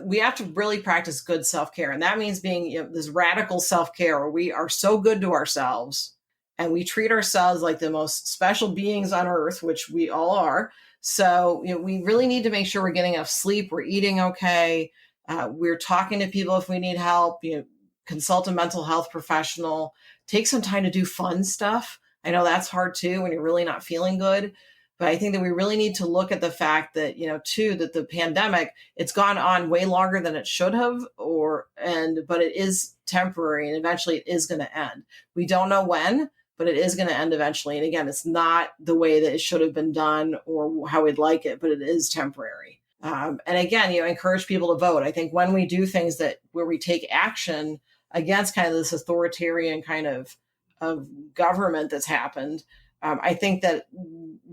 We have to really practice good self-care. And that means being this radical self-care where we are so good to ourselves and we treat ourselves like the most special beings on earth, which we all are. So we really need to make sure we're getting enough sleep. We're eating okay. We're talking to people if we need help. Consult a mental health professional. Take some time to do fun stuff. I know that's hard too when you're really not feeling good. But I think that we really need to look at the fact that, too, that the pandemic, it's gone on way longer than it should have, but it is temporary and eventually it is going to end. We don't know when, but it is going to end eventually. And again, it's not the way that it should have been done or how we'd like it, but it is temporary. And again, encourage people to vote. I think when we do things where we take action against kind of this authoritarian kind of government that's happened, I think that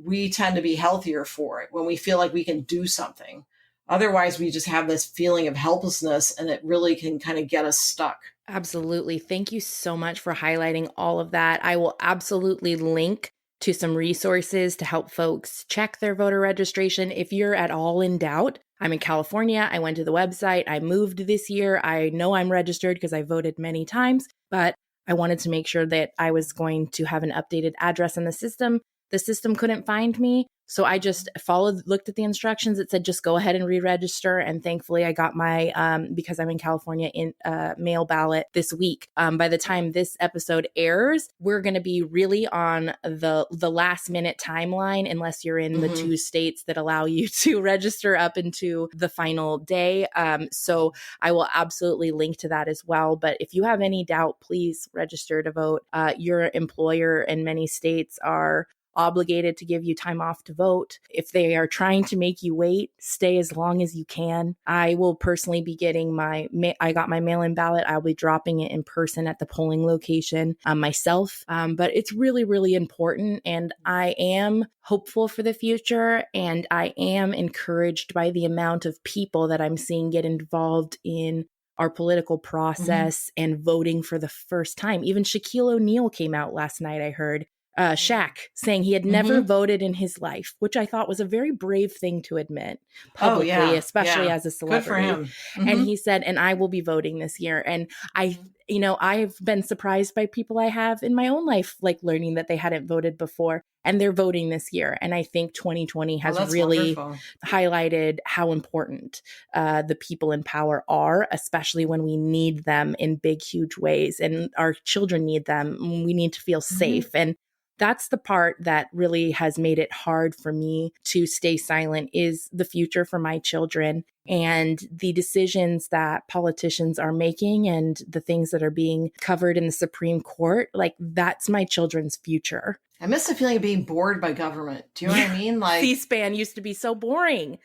we tend to be healthier for it when we feel like we can do something. Otherwise, we just have this feeling of helplessness and it really can kind of get us stuck. Absolutely. Thank you so much for highlighting all of that. I will absolutely link to some resources to help folks check their voter registration. If you're at all in doubt, I'm in California. I went to the website. I moved this year. I know I'm registered because I voted many times, but I wanted to make sure that I was going to have an updated address in the system. The system couldn't find me. So I just looked at the instructions. It said, just go ahead and re-register. And thankfully I got my, because I'm in California, in mail ballot this week. By the time this episode airs, we're going to be really on the last minute timeline, unless you're in the 2 states that allow you to register up into the final day. So I will absolutely link to that as well. But if you have any doubt, please register to vote. Your employer in many states are obligated to give you time off to vote. If they are trying to make you wait, stay as long as you can. I will personally be getting I got my mail-in ballot. I'll be dropping it in person at the polling location myself. But it's really, really important. And I am hopeful for the future. And I am encouraged by the amount of people that I'm seeing get involved in our political process and voting for the first time. Even Shaquille O'Neal came out last night, I heard. Shaq saying he had never voted in his life, which I thought was a very brave thing to admit publicly, especially as a celebrity. Good for him. And he said, and I will be voting this year. And I've been surprised by people I have in my own life, like learning that they hadn't voted before and they're voting this year. And I think 2020 has really highlighted how important the people in power are, especially when we need them in big, huge ways. And our children need them. We need to feel safe. And that's the part that really has made it hard for me to stay silent, is the future for my children and the decisions that politicians are making and the things that are being covered in the Supreme Court. Like, that's my children's future. I miss the feeling of being bored by government. Do you know what I mean? Like, C-SPAN used to be so boring.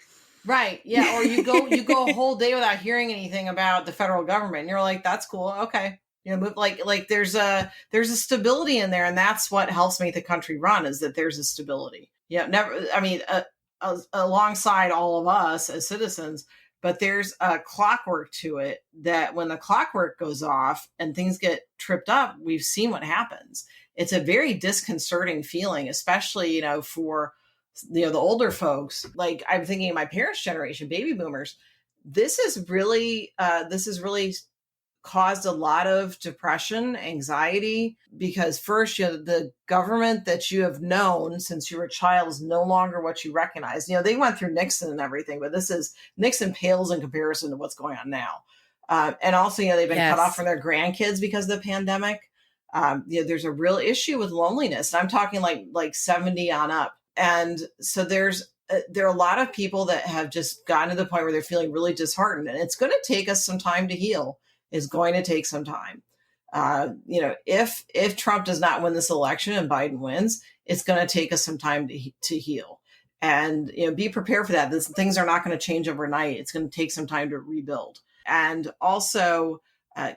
Right. Yeah. Or you go a whole day without hearing anything about the federal government. And you're like, that's cool. Okay. Like there's a stability in there, and that's what helps make the country run, is that there's a stability. Alongside all of us as citizens, but there's a clockwork to it that when the clockwork goes off and things get tripped up, we've seen what happens. It's a very disconcerting feeling, especially, for the older folks. Like, I'm thinking of my parents' generation, baby boomers. This is really caused a lot of depression, anxiety, because first, the government that you have known since you were a child is no longer what you recognize. They went through Nixon and everything, but Nixon pales in comparison to what's going on now. And also, they've been cut off from their grandkids because of the pandemic. There's a real issue with loneliness. And I'm talking like 70 on up. And so there are a lot of people that have just gotten to the point where they're feeling really disheartened, and it's going to take us some time to heal. Is going to take some time. If Trump does not win this election and Biden wins, it's going to take us some time to heal. And be prepared for that. Things are not going to change overnight. It's going to take some time to rebuild. And also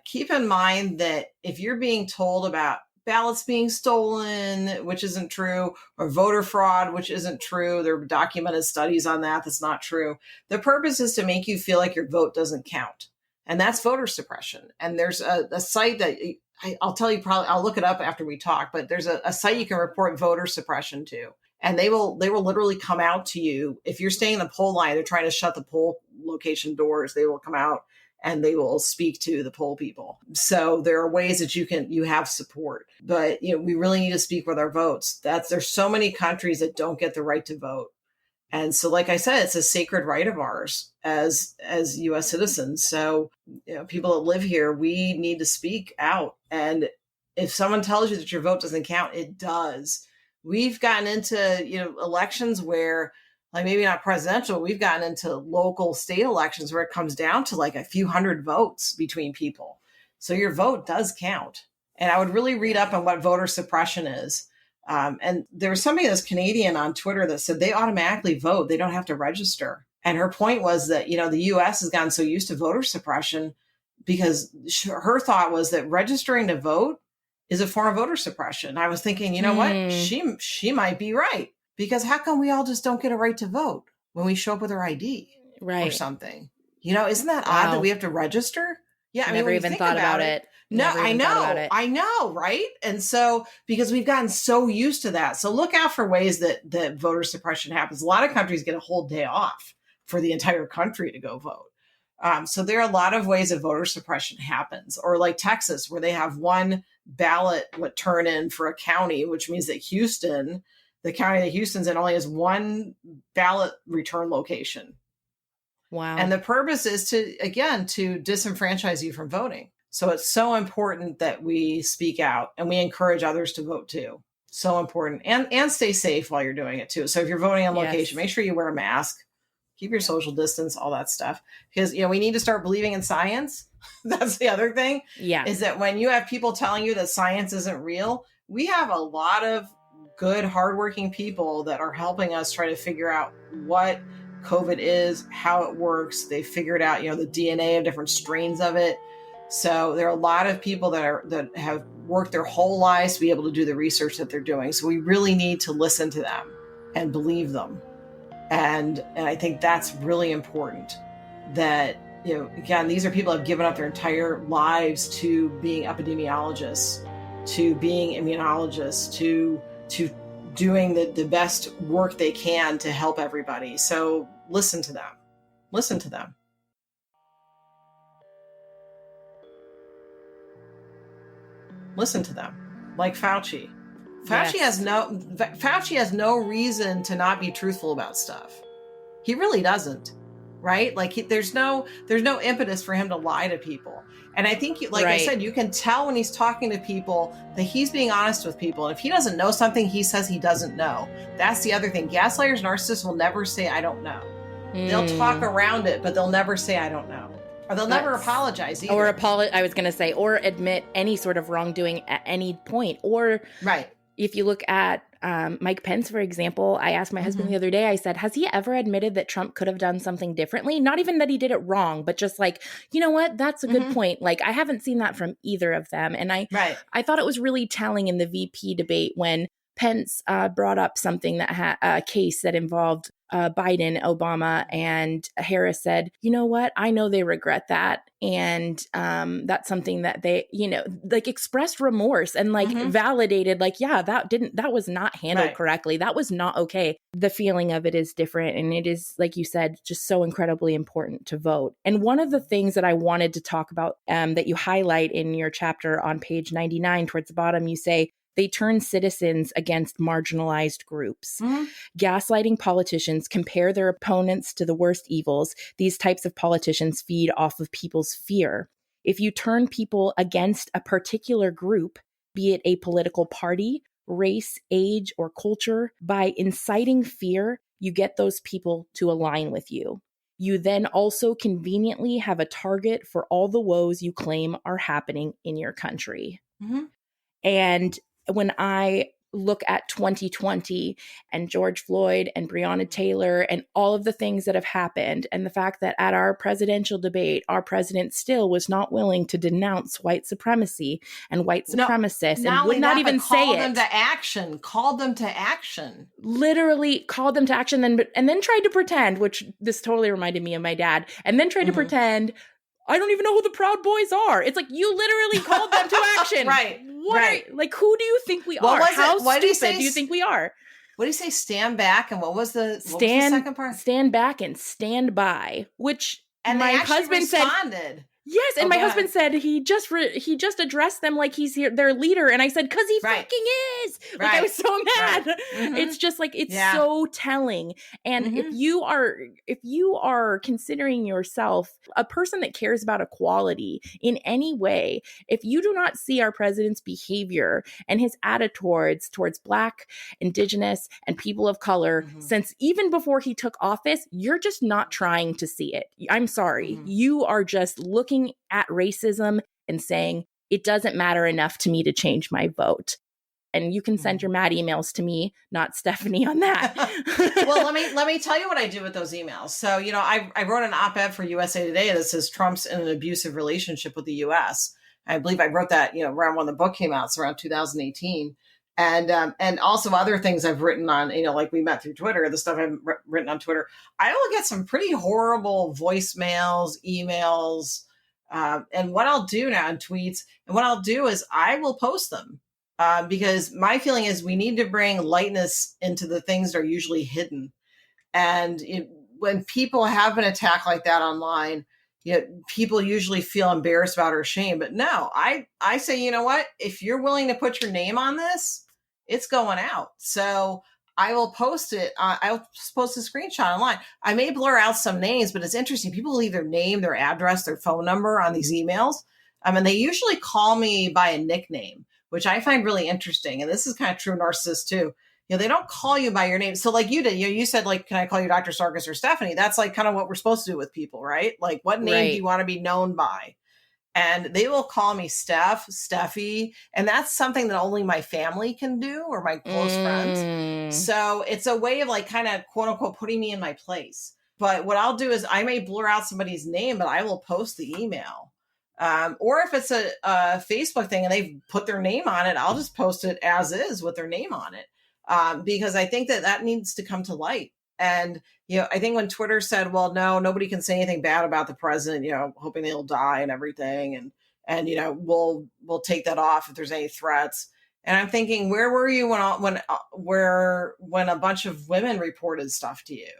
keep in mind that if you're being told about ballots being stolen, which isn't true, or voter fraud, which isn't true, there are documented studies on that. That's not true. The purpose is to make you feel like your vote doesn't count. And that's voter suppression. And there's a site that I'll tell you, probably I'll look it up after we talk, but there's a site you can report voter suppression to. And they will literally come out to you. If you're staying in the poll line, they're trying to shut the poll location doors. They will come out and they will speak to the poll people. So there are ways that you have support, but we really need to speak with our votes. There's so many countries that don't get the right to vote. And so, like I said, it's a sacred right of ours as U.S. citizens. So people that live here, we need to speak out. And if someone tells you that your vote doesn't count, it does. We've gotten into, elections where, like, maybe not presidential, we've gotten into local state elections where it comes down to like a few hundred votes between people. So your vote does count. And I would really read up on what voter suppression is. And there was somebody that's Canadian on Twitter that said they automatically vote. They don't have to register. And her point was that, the U.S. has gotten so used to voter suppression because her thought was that registering to vote is a form of voter suppression. I was thinking, you know what? She might be right, because how come we all just don't get a right to vote when we show up with our ID or something? Isn't that odd that we have to register? Yeah, I never even thought about it. No, I know, right? And so, because we've gotten so used to that. So look out for ways that voter suppression happens. A lot of countries get a whole day off for the entire country to go vote. So there are a lot of ways that voter suppression happens, or like Texas, where they have one ballot turn in for a county, which means that Houston, the county that Houston's in, only has one ballot return location. Wow. And the purpose is to disenfranchise you from voting. So it's so important that we speak out and we encourage others to vote too. So important. And stay safe while you're doing it too. So if you're voting on location, make sure you wear a mask, keep your social distance, all that stuff. Because, we need to start believing in science. That's the other thing. Yeah. Is that when you have people telling you that science isn't real, we have a lot of good, hardworking people that are helping us try to figure out what COVID is, how it works. They figured out, the DNA of different strains of it. So there are a lot of people that have worked their whole lives to be able to do the research that they're doing. So we really need to listen to them and believe them. And I think that's really important, that, again, these are people that have given up their entire lives to being epidemiologists, to being immunologists, to doing the best work they can to help everybody. So listen to them. Listen to them. Listen to them. Like Fauci. Fauci has no reason to not be truthful about stuff. He really doesn't, right? Like there's no impetus for him to lie to people. And I think, I said, you can tell when he's talking to people that he's being honest with people. And if he doesn't know something, he says he doesn't know. That's the other thing. Gaslighters, narcissists will never say, I don't know. They'll talk around it, but they'll never say, I don't know. Or they'll never apologize either. I was going to say, or admit any sort of wrongdoing at any point. Or if you look at Mike Pence, for example, I asked my husband the other day, I said, has he ever admitted that Trump could have done something differently? Not even that he did it wrong, but just like, you know what? That's a good point. Like, I haven't seen that from either of them. And I thought it was really telling in the VP debate when Pence brought up something that had a case that involved Biden, Obama, and Harris said, you know what? I know they regret that. And that's something that they, expressed remorse and validated, that was not handled correctly. That was not okay. The feeling of it is different. And it is, like you said, just so incredibly important to vote. And one of the things that I wanted to talk about that you highlight in your chapter on page 99 towards the bottom, you say, they turn citizens against marginalized groups. Gaslighting politicians compare their opponents to the worst evils. These types of politicians feed off of people's fear. If you turn people against a particular group, be it a political party, race, age, or culture, by inciting fear, you get those people to align with you. You then also conveniently have a target for all the woes you claim are happening in your country. And when I look at 2020 and George Floyd and Breonna Taylor and all of the things that have happened, and the fact that at our presidential debate, our president still was not willing to denounce white supremacy and white supremacists and would not even say it. Called them to action. Literally called them to action and then tried to pretend, which this totally reminded me of my dad, and then tried to pretend I don't even know who the Proud Boys are. It's like, you literally called them to action. Right. What right. Like, who do you think we What are? was How it? What stupid do you think we are? What do you say? Stand back. And what was the second part? Stand back and stand by, which and my husband responded. Said, yes, and my husband said he just addressed them like he's their leader, and I said, because he fucking is. Like, I was so mad. Mm-hmm. It's just like, it's so telling. And if you are considering yourself a person that cares about equality in any way, if you do not see our president's behavior and his attitudes towards Black, Indigenous, and people of color since even before he took office, you're just not trying to see it. I'm sorry. You are just looking at racism and saying, it doesn't matter enough to me to change my vote. And you can send your mad emails to me, not Stephanie, on that. Well, let me tell you what I do with those emails. So, I wrote an op-ed for USA Today that says Trump's in an abusive relationship with the U.S. I believe I wrote that, around when the book came out, so around 2018. And also other things I've written on, like we met through Twitter, the stuff I've written on Twitter. I will get some pretty horrible voicemails, emails, and what I'll do now in tweets, and what I'll do is I will post them because my feeling is we need to bring lightness into the things that are usually hidden. And when people have an attack like that online, people usually feel embarrassed about or ashamed. But no, I say, you know what? If you're willing to put your name on this, it's going out. So I will post it. I'll post a screenshot online. I may blur out some names, but it's interesting. People leave their name, their address, their phone number on these emails. And they usually call me by a nickname, which I find really interesting. And this is kind of true of narcissists too. They don't call you by your name. So like you did, you said, like, can I call you Dr. Sarkis or Stephanie? That's like kind of what we're supposed to do with people, right? Like, what name do you want to be known by? And they will call me Steffi. And that's something that only my family can do, or my close friends. So it's a way of like kind of quote unquote putting me in my place. But what I'll do is I may blur out somebody's name, but I will post the email. Or if it's a Facebook thing and they've put their name on it, I'll just post it as is with their name on it. Because I think that needs to come to light. And, I think when Twitter said, well, no, nobody can say anything bad about the president, hoping they'll die and everything. And, we'll take that off if there's any threats. And I'm thinking, where were you when a bunch of women reported stuff to you?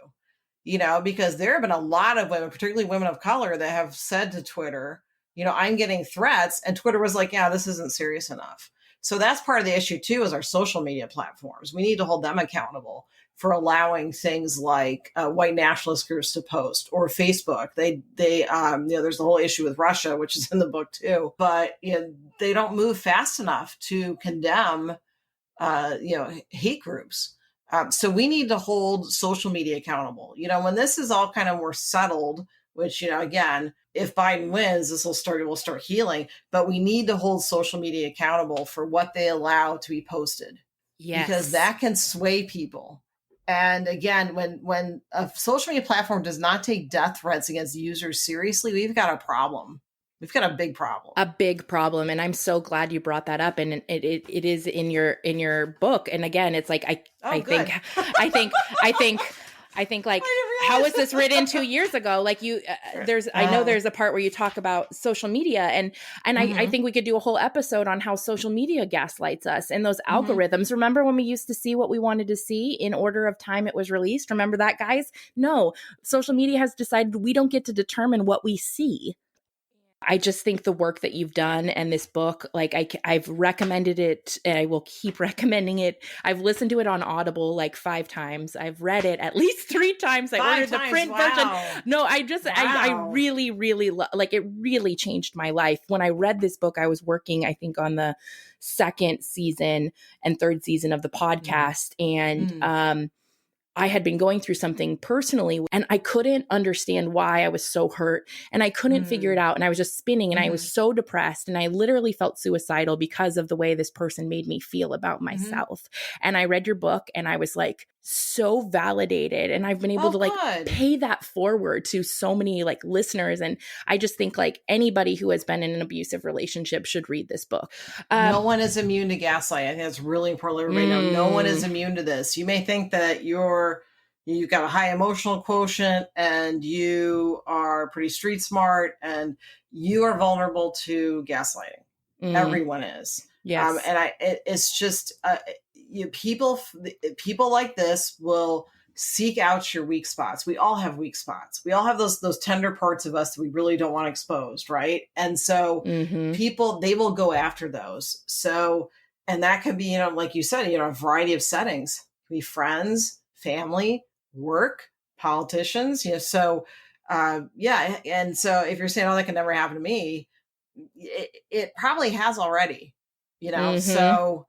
Because there have been a lot of women, particularly women of color, that have said to Twitter, I'm getting threats. And Twitter was like, yeah, this isn't serious enough. So that's part of the issue too, is our social media platforms. We need to hold them accountable for allowing things like white nationalist groups to post, or Facebook. They there's the whole issue with Russia, which is in the book too, but they don't move fast enough to condemn hate groups. So we need to hold social media accountable. When this is all kind of more settled, which, again, if Biden wins, we'll start healing, but we need to hold social media accountable for what they allow to be posted. Yes. Because that can sway people. And again, when a social media platform does not take death threats against users seriously, we've got a problem. We've got a big problem. A big problem. And I'm so glad you brought that up. And it is in your book. And again, it's like, I think like, how was this written 2 years ago? Like I know there's a part where you talk about social media, and I think we could do a whole episode on how social media gaslights us and those algorithms. Remember when we used to see what we wanted to see in order of time it was released? Remember that, guys? No, social media has decided we don't get to determine what we see. I just think the work that you've done and this book, like I've recommended it and I will keep recommending it. I've listened to it on Audible like 5 times. I've read it at least 3 times. I ordered the print version. No, I really, really like it really changed my life. When I read this book, I was working, I think, on the 2nd season and 3rd season of the podcast. And I had been going through something personally and I couldn't understand why I was so hurt and I couldn't figure it out. And I was just spinning and I was so depressed and I literally felt suicidal because of the way this person made me feel about myself. And I read your book and I was like so validated, and I've been able to like pay that forward to so many like listeners. And I just think like anybody who has been in an abusive relationship should read this book. No one is immune to gaslighting. I think that's really important. Everybody know no one is immune to this. You may think that you're you've got a high emotional quotient, and you are pretty street smart, and you are vulnerable to gaslighting. Everyone is. Yes. And it's just people like this will seek out your weak spots. We all have weak spots. We all have those tender parts of us that we really don't want exposed, right? And so people, they will go after those. So, and that could be, like you said, a variety of settings. It could be friends, family, work, politicians, so yeah. And so if you're saying, oh, that can never happen to me, it probably has already, so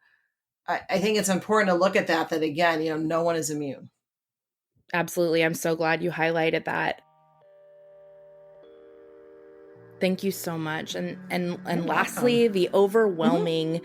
I think it's important to look at that again, no one is immune. Absolutely. I'm so glad you highlighted that. Thank you so much. And lastly, the overwhelming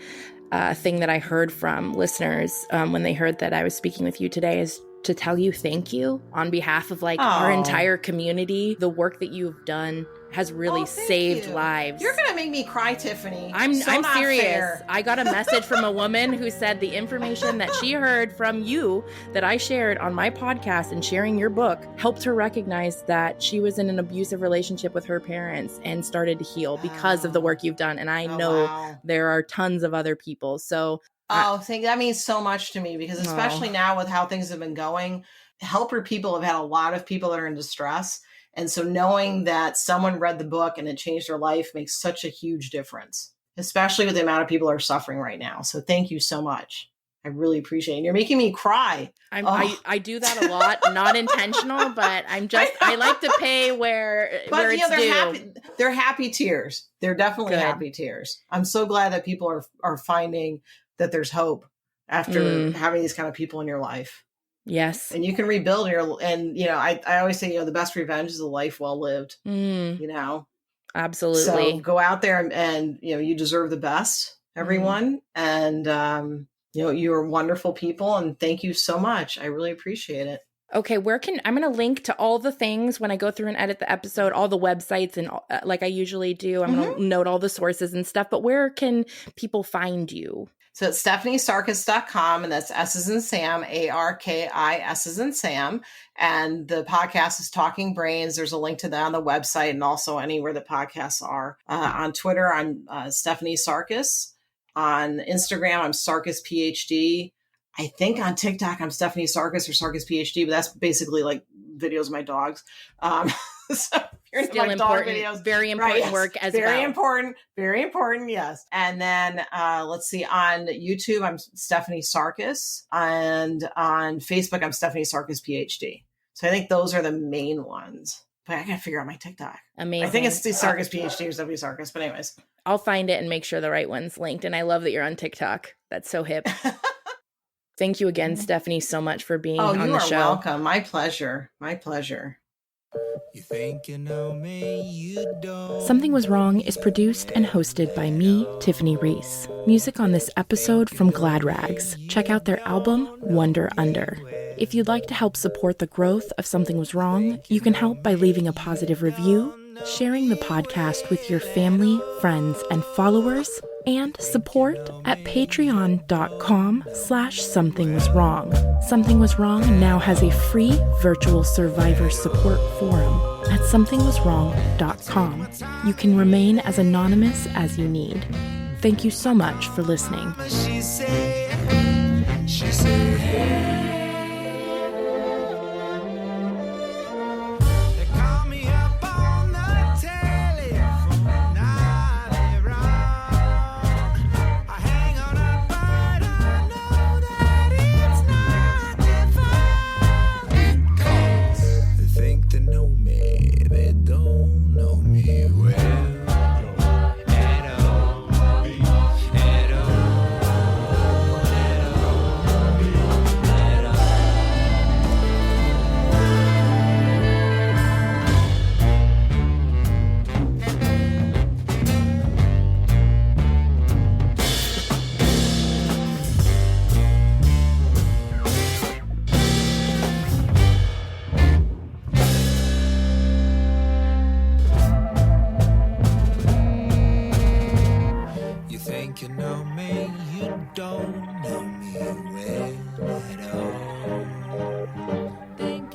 thing that I heard from listeners when they heard that I was speaking with you today is to tell you thank you on behalf of our entire community. The work that you've done has really saved lives. You're going to make me cry, Tiffany. I'm serious. Fair. I got a message from a woman who said the information that she heard from you that I shared on my podcast and sharing your book helped her recognize that she was in an abusive relationship with her parents and started to heal because of the work you've done. And I know there are tons of other people. So that means so much to me, because especially now with how things have been going, helper people have had a lot of people that are in distress. And so knowing that someone read the book and it changed their life makes such a huge difference, especially with the amount of people that are suffering right now. So thank you so much. I really appreciate it. And you're making me cry. I do that a lot, not intentional, but I like to pay where it's due. They're happy tears. They're definitely happy tears. I'm so glad that people are finding that there's hope after having these kind of people in your life. Yes. And you can rebuild I always say, the best revenge is a life well lived, Absolutely. So go out there and you deserve the best, everyone. And, you're wonderful people, and thank you so much. I really appreciate it. Okay, I'm going to link to all the things when I go through and edit the episode, all the websites, and like I usually do, I'm going to note all the sources and stuff, but where can people find you? So it's stephaniesarkis.com, and that's S as in Sam, ARKIS as in Sam. And the podcast is Talking Brains. There's a link to that on the website and also anywhere the podcasts are. On Twitter, I'm Stephanie Sarkis. On Instagram, I'm Sarkis PhD. I think on TikTok, I'm Stephanie Sarkis or Sarkis PhD, but that's basically like videos of my dogs. So you're still my important, dog videos. Very important work as very well. Very important, yes. And then let's see, on YouTube, I'm Stephanie Sarkis, and on Facebook, I'm Stephanie Sarkis PhD. So I think those are the main ones. But I gotta figure out my TikTok. Amazing. I think it's the Sarkis PhD or Stephanie Sarkis, but anyways. I'll find it and make sure the right one's linked. And I love that you're on TikTok. That's so hip. Thank you again, Stephanie, so much for being on the show. You are welcome. My pleasure. My pleasure. You think you know me, you don't. Something Was Wrong is produced and hosted by me, Tiffany Reese. Music on this episode from Glad Rags. Check out their album, Wonder Under. If you'd like to help support the growth of Something Was Wrong, you can help by leaving a positive review, sharing the podcast with your family, friends, and followers, and support at patreon.com/somethingwaswrong. Something Was Wrong now has a free virtual survivor support forum at somethingwaswrong.com. You can remain as anonymous as you need. Thank you so much for listening. She said, hey. They call me up on the telephone, now they're wrong. I hang on up, but I know that it's not their fault. Because they think they know me, they don't know me well. You know me, you don't know me well at all. Think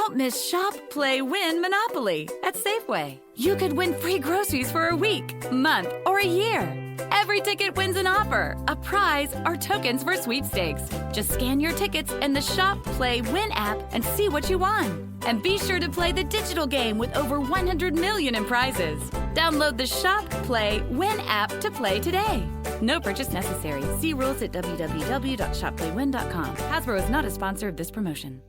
Don't miss Shop, Play, Win Monopoly at Safeway. You could win free groceries for a week, month, or a year. Every ticket wins an offer, a prize, or tokens for sweepstakes. Just scan your tickets in the Shop, Play, Win app and see what you won. And be sure to play the digital game with over 100 million in prizes. Download the Shop, Play, Win app to play today. No purchase necessary. See rules at www.shopplaywin.com. Hasbro is not a sponsor of this promotion.